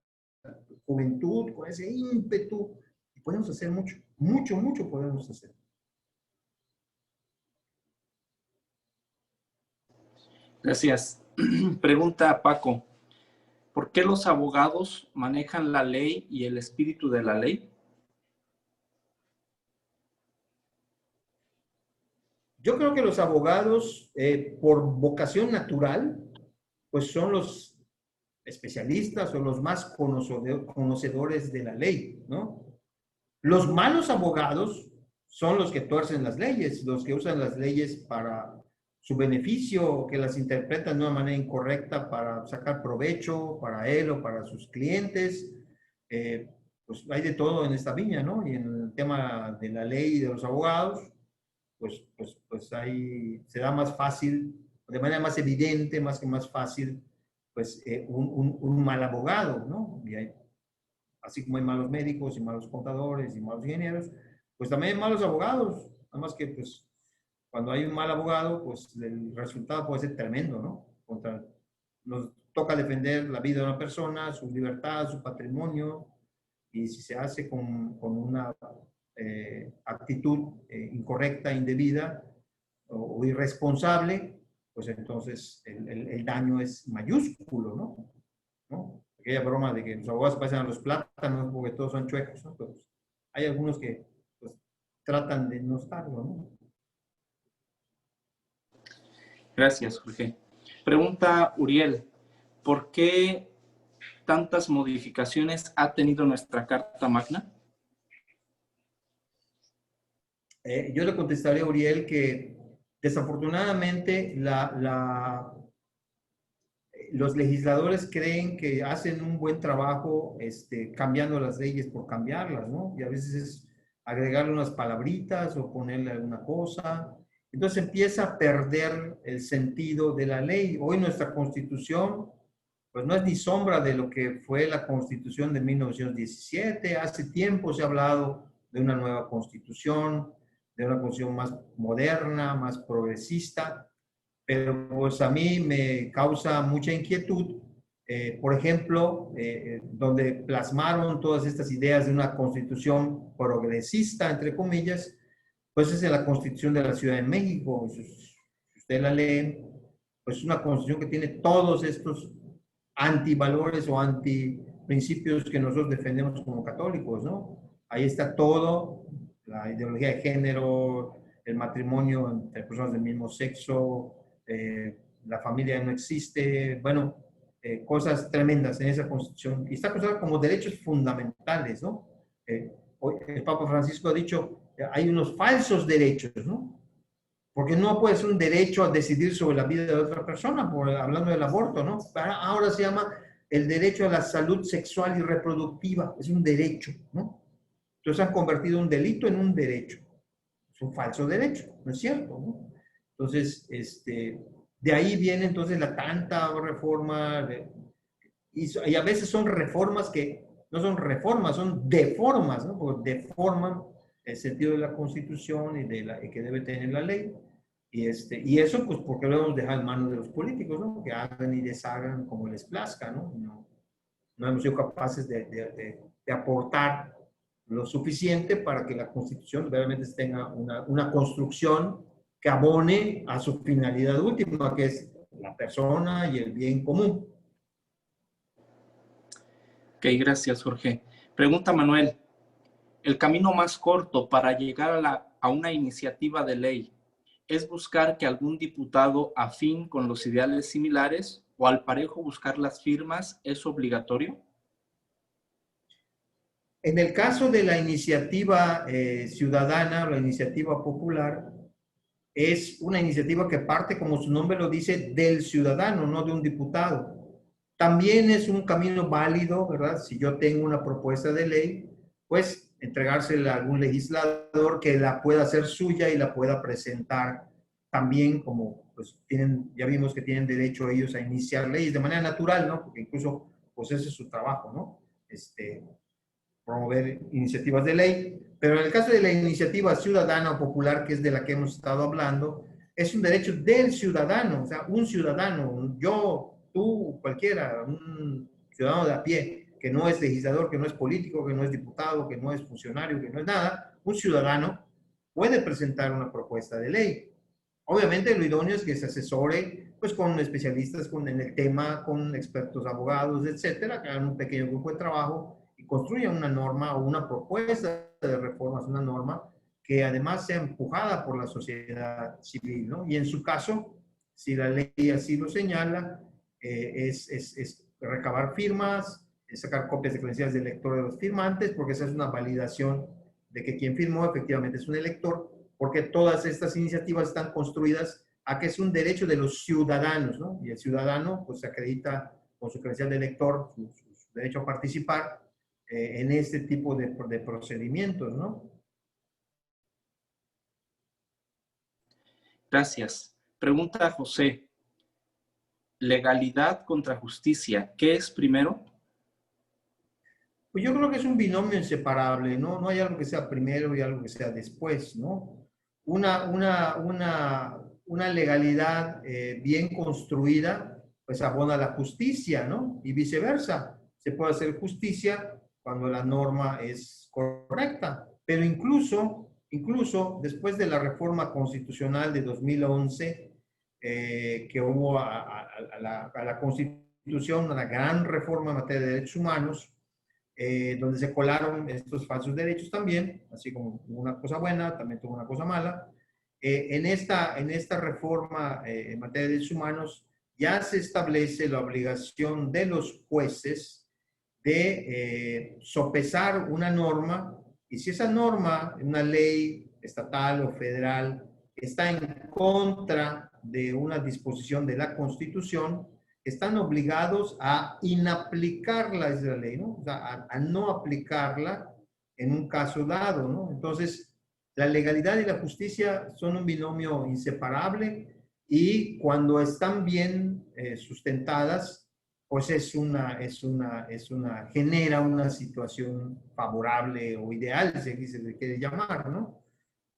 juventud, con ese ímpetu, y podemos hacer mucho, mucho, mucho podemos hacer. Gracias. Pregunta Paco, ¿por qué los abogados manejan la ley y el espíritu de la ley? Yo creo que los abogados, por vocación natural, pues son los especialistas o los más conocedores de la ley, ¿no? Los malos abogados son los que tuercen las leyes, los que usan las leyes para su beneficio, que las interpretan de una manera incorrecta para sacar provecho para él o para sus clientes. Pues hay de todo en esta viña, ¿no? Y en el tema de la ley y de los abogados, pues ahí se da más fácil, de manera más evidente, más fácil, pues un mal abogado, ¿no? Y así como hay malos médicos y malos contadores y malos ingenieros, pues también hay malos abogados, nada más que pues Cuando hay un mal abogado, pues el resultado puede ser tremendo, ¿no? Nos toca defender la vida de una persona, su libertad, su patrimonio, y si se hace con una actitud incorrecta, indebida o irresponsable, pues entonces el daño es mayúsculo, ¿no? ¿No? Aquella broma de que los abogados se pasan a los plátanos porque todos son chuecos, ¿no? Pues hay algunos que pues, tratan de no estarlo, ¿no? Gracias, Jorge. Pregunta Uriel, ¿por qué tantas modificaciones ha tenido nuestra Carta Magna? Yo le contestaré a Uriel que desafortunadamente los legisladores creen que hacen un buen trabajo cambiando las leyes por cambiarlas, ¿no? Y a veces es agregarle unas palabritas o ponerle alguna cosa. Entonces empieza a perder el sentido de la ley. Hoy nuestra Constitución, pues no es ni sombra de lo que fue la Constitución de 1917. Hace tiempo se ha hablado de una nueva Constitución, de una Constitución más moderna, más progresista, pero pues a mí me causa mucha inquietud, por ejemplo, donde plasmaron todas estas ideas de una constitución progresista, entre comillas, pues es en la Constitución de la Ciudad de México. Si usted la lee, pues es una constitución que tiene todos estos antivalores o antiprincipios que nosotros defendemos como católicos, ¿no? Ahí está todo, la ideología de género, el matrimonio entre personas del mismo sexo, la familia no existe, bueno, cosas tremendas en esa constitución. Y está considerada como derechos fundamentales, ¿no? El Papa Francisco ha dicho, hay unos falsos derechos, ¿no? Porque no puede ser un derecho a decidir sobre la vida de otra persona, hablando del aborto, ¿no? Ahora se llama el derecho a la salud sexual y reproductiva, es un derecho, ¿no? Entonces han convertido un delito en un derecho. Es un falso derecho, ¿no es cierto? ¿No? Entonces, de ahí viene entonces la tanta reforma, y a veces son reformas que no son reformas, son deformas, ¿no? Porque deforman el sentido de la Constitución y que debe tener la ley. Y eso, pues, porque lo hemos dejado en manos de los políticos, ¿no? Que hagan y deshagan como les plazca, ¿no? No hemos sido capaces de aportar lo suficiente para que la Constitución realmente tenga una construcción que abone a su finalidad última, que es la persona y el bien común. Ok, gracias, Jorge. Pregunta Manuel, ¿el camino más corto para llegar a una iniciativa de ley es buscar que algún diputado afín con los ideales similares o al parejo buscar las firmas es obligatorio? En el caso de la iniciativa ciudadana, la iniciativa popular, es una iniciativa que parte, como su nombre lo dice, del ciudadano, no de un diputado. También es un camino válido, ¿verdad? Si yo tengo una propuesta de ley, pues entregársela a algún legislador que la pueda hacer suya y la pueda presentar también como, pues tienen, ya vimos que tienen derecho ellos a iniciar leyes de manera natural, ¿no? Porque incluso, pues ese es su trabajo, ¿no? Promover iniciativas de ley, pero en el caso de la iniciativa ciudadana o popular, que es de la que hemos estado hablando, es un derecho del ciudadano, o sea, un ciudadano, yo, tú, cualquiera, un ciudadano de a pie, que no es legislador, que no es político, que no es diputado, que no es funcionario, que no es nada, un ciudadano puede presentar una propuesta de ley. Obviamente lo idóneo es que se asesore pues con especialistas en el tema, con expertos abogados, etcétera, que hagan un pequeño grupo de trabajo y construyan una norma o una propuesta de reformas, una norma que además sea empujada por la sociedad civil, ¿no? Y en su caso, si la ley así lo señala, es recabar firmas, sacar copias de credenciales de elector de los firmantes, porque esa es una validación de que quien firmó efectivamente es un elector, porque todas estas iniciativas están construidas a que es un derecho de los ciudadanos, ¿no? Y el ciudadano pues acredita con su credencial de elector su derecho a participar en este tipo de procedimientos, ¿no? Gracias. Pregunta José, legalidad contra justicia, ¿qué es primero? Pues yo creo que es un binomio inseparable, ¿no? No hay algo que sea primero y algo que sea después, ¿no? una legalidad bien construida, pues abona la justicia, ¿no? Y viceversa. Se puede hacer justicia cuando la norma es correcta. Pero incluso después de la reforma constitucional de 2011, que hubo a la Constitución, una gran reforma en materia de derechos humanos, donde se colaron estos falsos derechos también, así como una cosa buena, también tuvo una cosa mala. En esta reforma en materia de derechos humanos ya se establece la obligación de los jueces de sopesar una norma, y si esa norma, una ley estatal o federal, está en contra de una disposición de la Constitución, están obligados a inaplicarla, es la ley, ¿no? O sea, a no aplicarla en un caso dado, ¿no? Entonces, la legalidad y la justicia son un binomio inseparable, y cuando están bien sustentadas, pues genera una situación favorable o ideal, si se le quiere llamar, ¿no?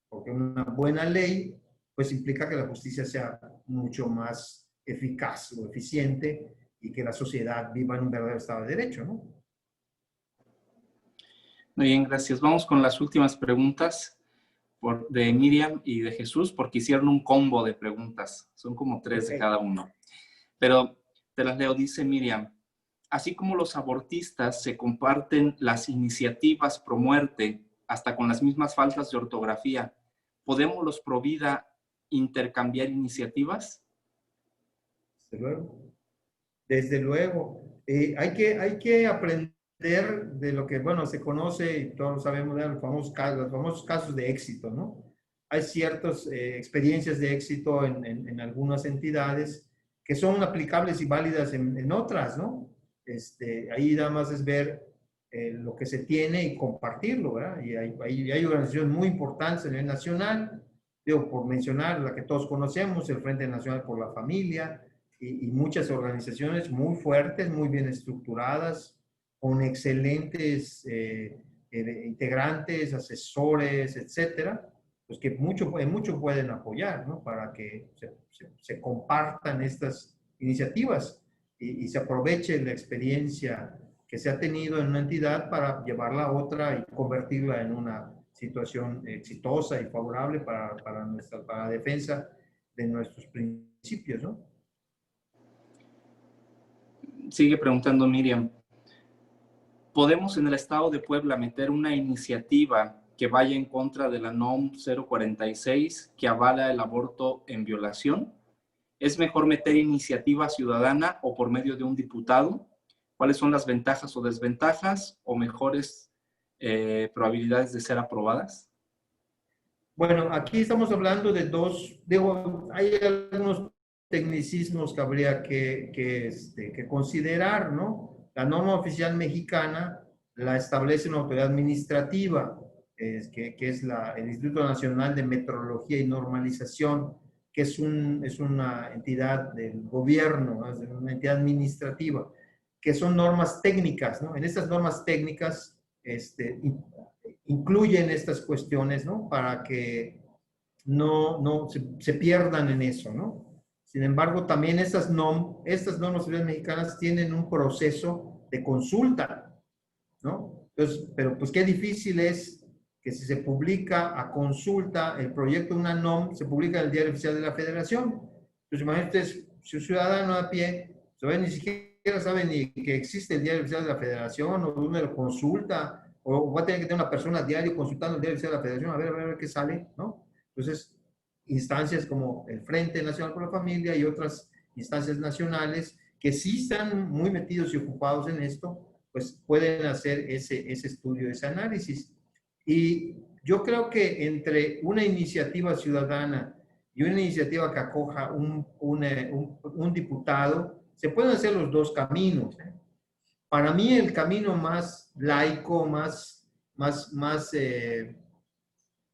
Porque una buena ley, pues implica que la justicia sea mucho más eficaz o eficiente, y que la sociedad viva en un verdadero Estado de Derecho, ¿no? Muy bien, gracias. Vamos con las últimas preguntas de Miriam y de Jesús, porque hicieron un combo de preguntas. Son como 3 de cada uno. Pero te las leo. Dice Miriam: así como los abortistas se comparten las iniciativas pro muerte, hasta con las mismas faltas de ortografía, ¿podemos los pro vida intercambiar iniciativas? Desde luego. Desde luego. Hay que aprender de lo que, bueno, se conoce, y todos sabemos de los famosos casos de éxito, ¿no? Hay ciertas experiencias de éxito en algunas entidades que son aplicables y válidas en otras, ¿no? Ahí nada más es ver lo que se tiene y compartirlo, ¿verdad? Y hay organizaciones muy importantes a nivel nacional, digo, por mencionar la que todos conocemos, el Frente Nacional por la Familia, y muchas organizaciones muy fuertes, muy bien estructuradas, con excelentes integrantes, asesores, etcétera, pues que mucho pueden apoyar, ¿no? Para que se compartan estas iniciativas, y se aproveche la experiencia que se ha tenido en una entidad para llevarla a otra y convertirla en una situación exitosa y favorable para la defensa de nuestros principios, ¿no? Sigue preguntando Miriam: ¿podemos en el estado de Puebla meter una iniciativa que vaya en contra de la NOM 046 que avala el aborto en violación? ¿Es mejor meter iniciativa ciudadana o por medio de un diputado? ¿Cuáles son las ventajas o desventajas o mejores probabilidades de ser aprobadas? Bueno, aquí estamos hablando de hay algunos tecnicismos que habría que considerar, ¿no? La norma oficial mexicana la establece una autoridad administrativa, que es el Instituto Nacional de Metrología y Normalización, que es una entidad del gobierno, ¿no? Es una entidad administrativa, que son normas técnicas, ¿no? En estas normas técnicas, incluyen estas cuestiones, ¿no? Para que no se pierdan en eso, ¿no? Sin embargo, también estas normas mexicanas tienen un proceso de consulta, ¿no? Entonces, pero pues qué difícil es que si se publica a consulta el proyecto de una NOM, se publica en el Diario Oficial de la Federación. Entonces, imagínate, si un ciudadano a pie, ni siquiera sabe ni que existe el Diario Oficial de la Federación, o dónde lo consulta, o va a tener que tener una persona diario consultando el Diario Oficial de la Federación, a ver qué sale, ¿no? Entonces, instancias como el Frente Nacional por la Familia y otras instancias nacionales que sí están muy metidos y ocupados en esto, pues pueden hacer ese estudio, ese análisis. Y yo creo que entre una iniciativa ciudadana y una iniciativa que acoja un diputado, se pueden hacer los dos caminos. Para mí el camino más laico,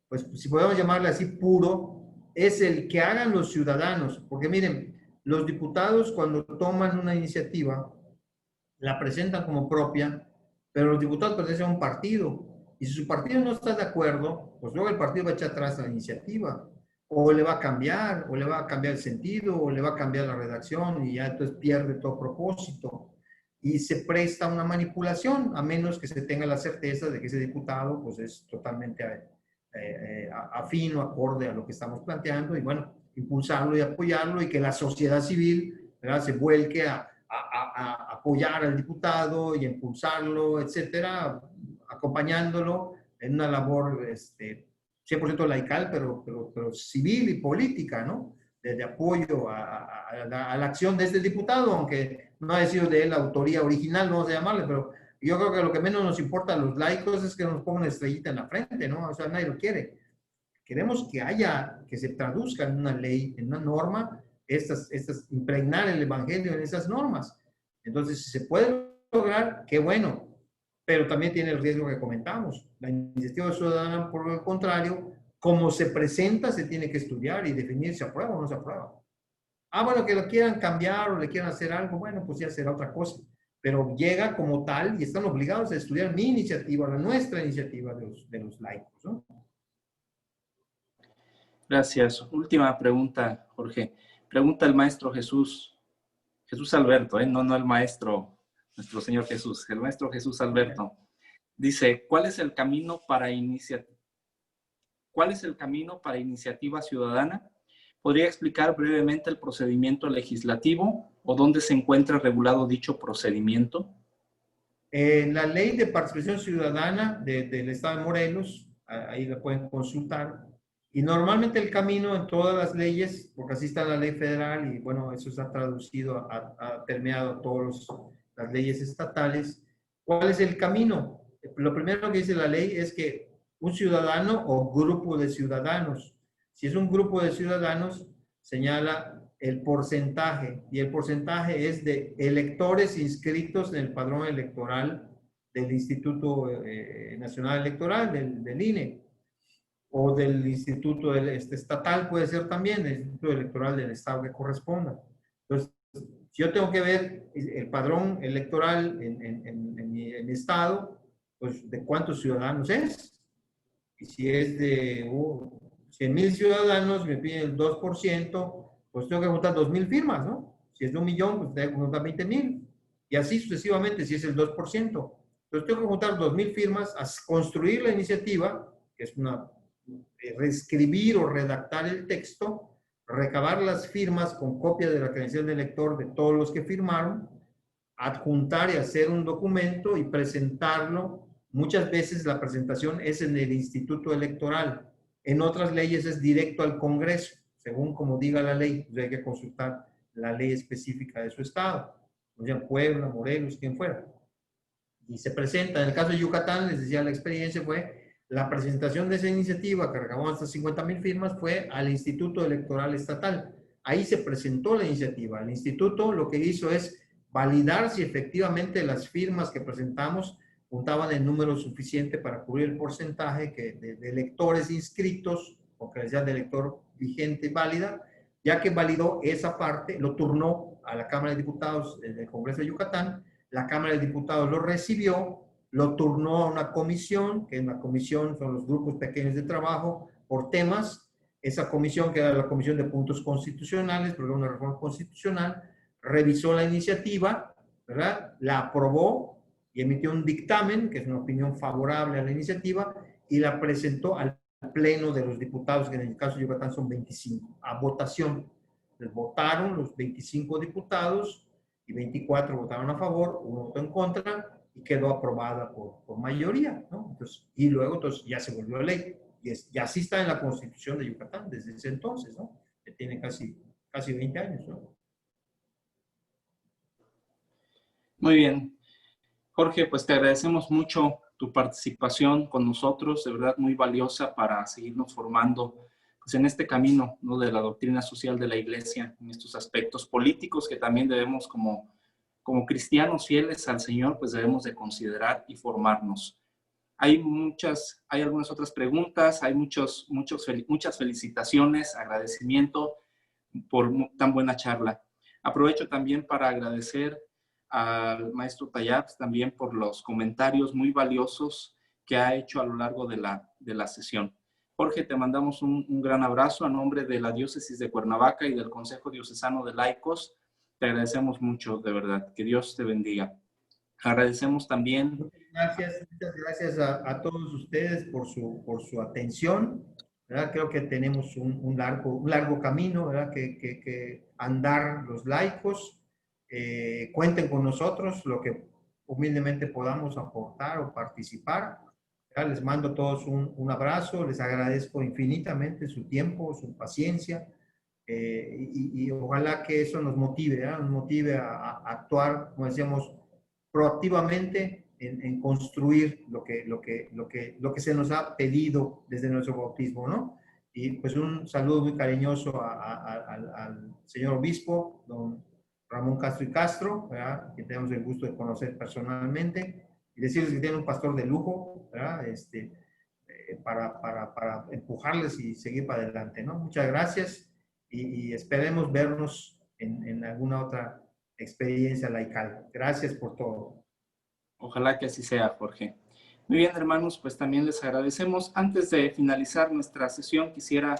pues si podemos llamarle así, puro, es el que hagan los ciudadanos. Porque miren, los diputados cuando toman una iniciativa, la presentan como propia, pero los diputados pertenecen a un partido. Y si su partido no está de acuerdo, pues luego el partido va a echar atrás la iniciativa, o le va a cambiar, o le va a cambiar el sentido, o le va a cambiar la redacción, y ya entonces pierde todo propósito. Y se presta una manipulación, a menos que se tenga la certeza de que ese diputado pues es totalmente afín o acorde a lo que estamos planteando, y bueno, impulsarlo y apoyarlo, y que la sociedad civil, ¿verdad?, se vuelque a apoyar al diputado y impulsarlo, etcétera, acompañándolo en una labor 100% laical, pero civil y política, ¿no? De apoyo a la acción de este diputado, aunque no haya sido de él la autoría original, no vamos a llamarle, pero yo creo que lo que menos nos importa a los laicos es que nos pongan una estrellita en la frente, ¿no? O sea, nadie lo quiere. Queremos que haya, que se traduzca en una ley, en una norma, impregnar el evangelio en esas normas. Entonces, si se puede lograr, qué bueno, pero también tiene el riesgo que comentamos. La iniciativa ciudadana, por el contrario, como se presenta, se tiene que estudiar y definir si aprueba o no se aprueba. Ah, bueno, que lo quieran cambiar o le quieran hacer algo, bueno, pues ya será otra cosa. Pero llega como tal y están obligados a estudiar mi iniciativa, nuestra iniciativa de los laicos, ¿no? Gracias. Última pregunta, Jorge. Pregunta el maestro Jesús Alberto, no el maestro, nuestro Señor Jesús, el maestro Jesús Alberto. Dice, ¿cuál es el camino para iniciativa ciudadana? ¿Podría explicar brevemente el procedimiento legislativo o dónde se encuentra regulado dicho procedimiento? La ley de participación ciudadana del Estado de Morelos, ahí la pueden consultar. Y normalmente el camino en todas las leyes, porque así está la ley federal y bueno, eso está traducido, ha permeado a todas las leyes estatales. ¿Cuál es el camino? Lo primero que dice la ley es que un ciudadano o grupo de ciudadanos, si es un grupo de ciudadanos, señala el porcentaje, y el porcentaje es de electores inscritos en el padrón electoral del Instituto Nacional Electoral, del INE, o del Instituto Estatal, puede ser también, del Instituto Electoral del Estado que corresponda. Entonces, si yo tengo que ver el padrón electoral en mi estado, pues de cuántos ciudadanos es. Y si es de 100,000 ciudadanos, me piden el 2%, pues tengo que juntar 2,000 firmas, ¿no? Si es de 1,000,000, pues tengo que juntar 20,000. Y así sucesivamente, si es el 2%. Entonces tengo que juntar 2,000 firmas, a construir la iniciativa, que es reescribir o redactar el texto, recabar las firmas con copia de la credencial del elector de todos los que firmaron, adjuntar y hacer un documento y presentarlo. Muchas veces la presentación es en el Instituto Electoral. En otras leyes es directo al Congreso, según como diga la ley. Pues hay que consultar la ley específica de su estado. O sea, Puebla, Morelos, quien fuera. Y se presenta. En el caso de Yucatán, les decía, la experiencia fue la presentación de esa iniciativa, que recabó hasta 50,000 firmas, fue al Instituto Electoral Estatal. Ahí se presentó la iniciativa. El instituto lo que hizo es validar si efectivamente las firmas que presentamos juntaban el número suficiente para cubrir el porcentaje de electores inscritos o credencial de elector vigente y válida. Ya que validó esa parte, lo turnó a la Cámara de Diputados del Congreso de Yucatán. La Cámara de Diputados lo recibió, lo turnó a una comisión, que en la comisión son los grupos pequeños de trabajo por temas. Esa comisión, que era la Comisión de Puntos Constitucionales, pero era una reforma constitucional, revisó la iniciativa, ¿verdad?, la aprobó y emitió un dictamen, que es una opinión favorable a la iniciativa, y la presentó al pleno de los diputados, que en el caso de Yucatán son 25, a votación. Entonces, votaron los 25 diputados y 24 votaron a favor, uno votó en contra y quedó aprobada por mayoría, ¿no? Entonces, y luego entonces, ya se volvió ley. Y así está en la Constitución de Yucatán desde ese entonces, ¿no? Que tiene casi 20 años, ¿no? Muy bien. Jorge, pues te agradecemos mucho tu participación con nosotros, de verdad muy valiosa para seguirnos formando pues, en este camino, ¿no?, de la doctrina social de la Iglesia, en estos aspectos políticos que también debemos como cristianos fieles al Señor, pues debemos de considerar y formarnos. Hay algunas otras preguntas, hay muchas felicitaciones, agradecimiento por tan buena charla. Aprovecho también para agradecer al maestro Tayabs también por los comentarios muy valiosos que ha hecho a lo largo de la sesión. Jorge, te mandamos un gran abrazo a nombre de la Diócesis de Cuernavaca y del Consejo Diocesano de Laicos. Te agradecemos mucho, de verdad. Que Dios te bendiga. Agradecemos también. Muchas gracias a todos ustedes por su atención, ¿verdad? Creo que tenemos un largo camino, ¿verdad? Que andar los laicos. Cuenten con nosotros lo que humildemente podamos aportar o participar. ¿Verdad? Les mando a todos un abrazo, les agradezco infinitamente su tiempo, su paciencia, y ojalá que eso nos motive, ¿verdad? Nos motive a actuar, como decíamos, proactivamente en construir lo que se nos ha pedido desde nuestro bautismo, ¿no? Y pues un saludo muy cariñoso al señor obispo, don Ramón Castro y Castro, ¿verdad? Que tenemos el gusto de conocer personalmente, y decirles que tienen un pastor de lujo, ¿verdad? Para empujarles y seguir para adelante, ¿no? Muchas gracias y esperemos vernos en alguna otra experiencia laical. Gracias por todo. Ojalá que así sea, Jorge. Muy bien, hermanos, pues también les agradecemos. Antes de finalizar nuestra sesión, quisiera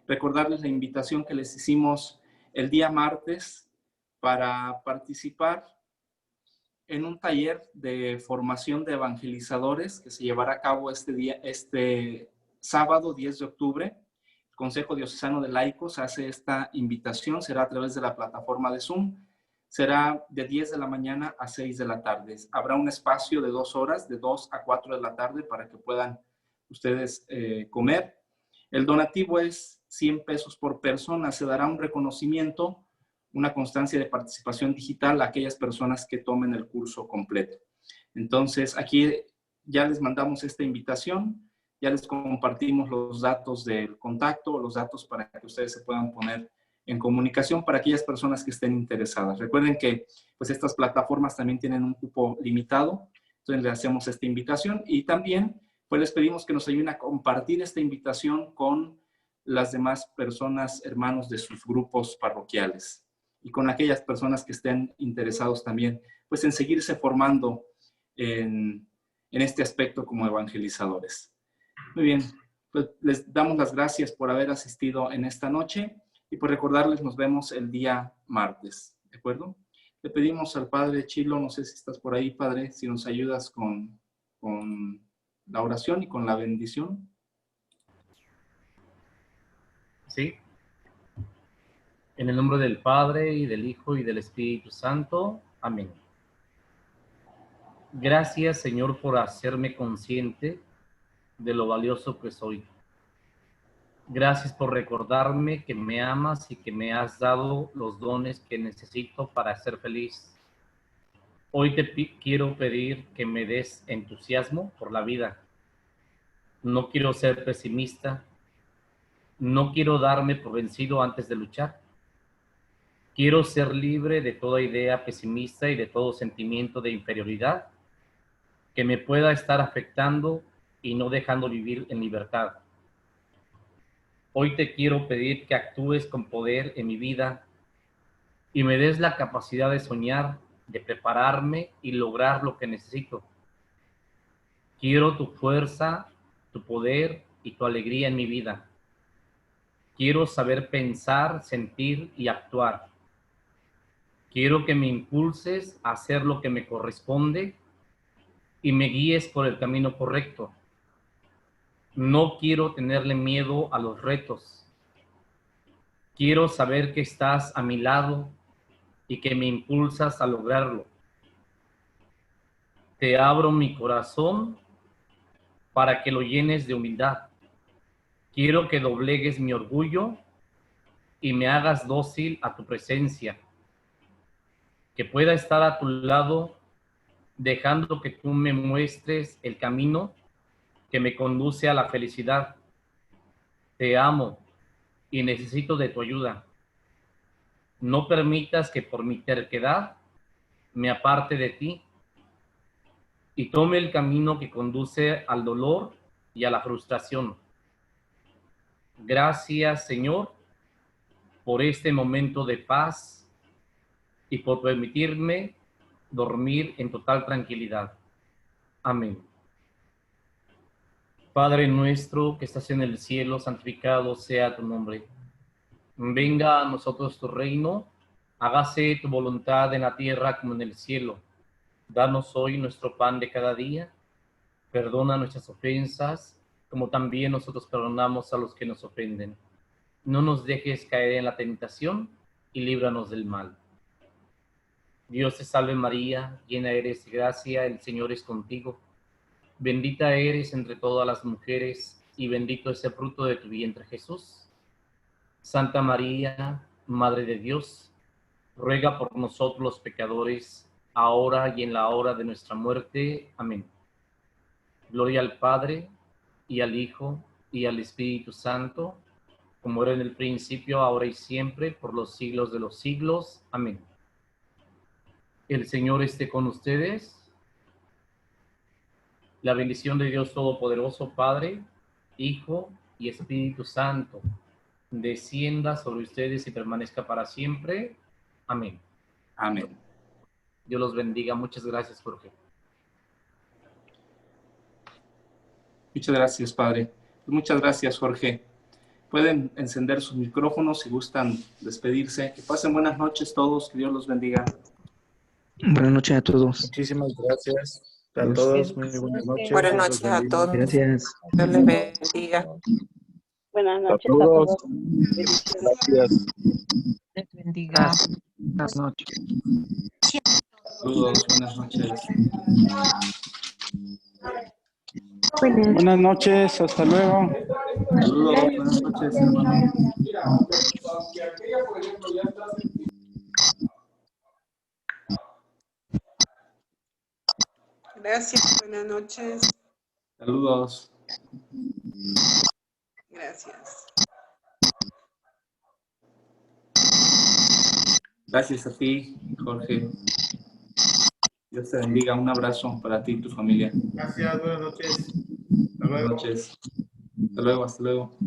recordarles la invitación que les hicimos el día martes para participar en un taller de formación de evangelizadores que se llevará a cabo este sábado 10 de octubre. El Consejo Diocesano de Laicos hace esta invitación, será a través de la plataforma de Zoom. Será de 10 de la mañana a 6 de la tarde. Habrá un espacio de 2 horas, de 2 a 4 de la tarde, para que puedan ustedes comer. El donativo es 100 pesos por persona. Se dará un reconocimiento, una constancia de participación digital a aquellas personas que tomen el curso completo. Entonces, aquí ya les mandamos esta invitación, ya les compartimos los datos del contacto, los datos para que ustedes se puedan poner en comunicación para aquellas personas que estén interesadas. Recuerden que pues estas plataformas también tienen un cupo limitado, entonces le hacemos esta invitación y también pues les pedimos que nos ayuden a compartir esta invitación con las demás personas, hermanos de sus grupos parroquiales y con aquellas personas que estén interesados también pues en seguirse formando en este aspecto como evangelizadores. Muy bien, pues les damos las gracias por haber asistido en esta noche. Y por recordarles, nos vemos el día martes, ¿de acuerdo? Le pedimos al Padre Chilo, no sé si estás por ahí, Padre, si nos ayudas con la oración y con la bendición. Sí. En el nombre del Padre, y del Hijo, y del Espíritu Santo. Amén. Gracias, Señor, por hacerme consciente de lo valioso que soy. Gracias por recordarme que me amas y que me has dado los dones que necesito para ser feliz. Hoy te quiero pedir que me des entusiasmo por la vida. No quiero ser pesimista. No quiero darme por vencido antes de luchar. Quiero ser libre de toda idea pesimista y de todo sentimiento de inferioridad que me pueda estar afectando y no dejando vivir en libertad. Hoy te quiero pedir que actúes con poder en mi vida y me des la capacidad de soñar, de prepararme y lograr lo que necesito. Quiero tu fuerza, tu poder y tu alegría en mi vida. Quiero saber pensar, sentir y actuar. Quiero que me impulses a hacer lo que me corresponde y me guíes por el camino correcto. No quiero tenerle miedo a los retos. Quiero saber que estás a mi lado y que me impulsas a lograrlo. Te abro mi corazón para que lo llenes de humildad. Quiero que doblegues mi orgullo y me hagas dócil a tu presencia. Que pueda estar a tu lado, dejando que tú me muestres el camino que me conduce a la felicidad. Te amo y necesito de tu ayuda. No permitas que por mi terquedad me aparte de ti y tome el camino que conduce al dolor y a la frustración. Gracias, Señor, por este momento de paz y por permitirme dormir en total tranquilidad. Amén. Padre nuestro que estás en el cielo, santificado sea tu nombre. Venga a nosotros tu reino, hágase tu voluntad en la tierra como en el cielo. Danos hoy nuestro pan de cada día. Perdona nuestras ofensas, como también nosotros perdonamos a los que nos ofenden. No nos dejes caer en la tentación y líbranos del mal. Dios te salve María, llena eres de gracia, el Señor es contigo. Bendita eres entre todas las mujeres y bendito es el fruto de tu vientre Jesús. Santa María, Madre de Dios, ruega por nosotros los pecadores, ahora y en la hora de nuestra muerte. Amén. Gloria al Padre, y al Hijo, y al Espíritu Santo, como era en el principio, ahora y siempre, por los siglos de los siglos. Amén. El Señor esté con ustedes. La bendición de Dios Todopoderoso, Padre, Hijo y Espíritu Santo, descienda sobre ustedes y permanezca para siempre. Amén. Amén. Dios los bendiga. Muchas gracias, Jorge. Muchas gracias, Padre. Muchas gracias, Jorge. Pueden encender sus micrófonos si gustan despedirse. Que pasen buenas noches todos. Que Dios los bendiga. Buenas noches a todos. Muchísimas gracias a Dios. todos. Muy buenas noches. Buenas Dios los noches a bendiga. todos. Gracias. Dios les bendiga. Buenas noches a Saludos. todos. Gracias. Les bendiga. Buenas noches. Saludos, buenas noches. Buenas noches. Hasta luego. Saludos, buenas noches, hermano. Gracias, buenas noches. Saludos. Gracias. Gracias a ti, Jorge. Dios te bendiga. Un abrazo para ti y tu familia. Gracias, buenas noches. Hasta Buenas luego. noches. Hasta luego, hasta luego.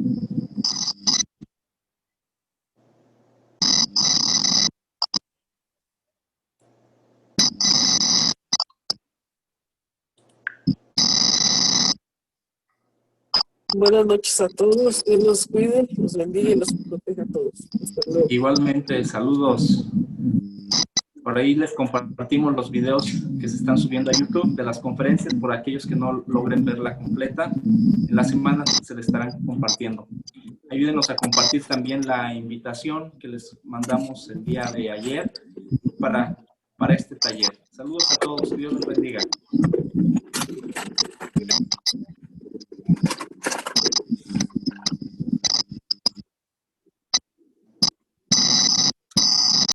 Buenas noches a todos, Dios los cuide, los bendiga y los proteja a todos. Hasta luego. Igualmente, saludos. Por ahí les compartimos los videos que se están subiendo a YouTube de las conferencias, por aquellos que no logren verla completa. En la semana se les estarán compartiendo. Ayúdenos a compartir también la invitación que les mandamos el día de ayer para este taller. Saludos a todos, Dios los bendiga.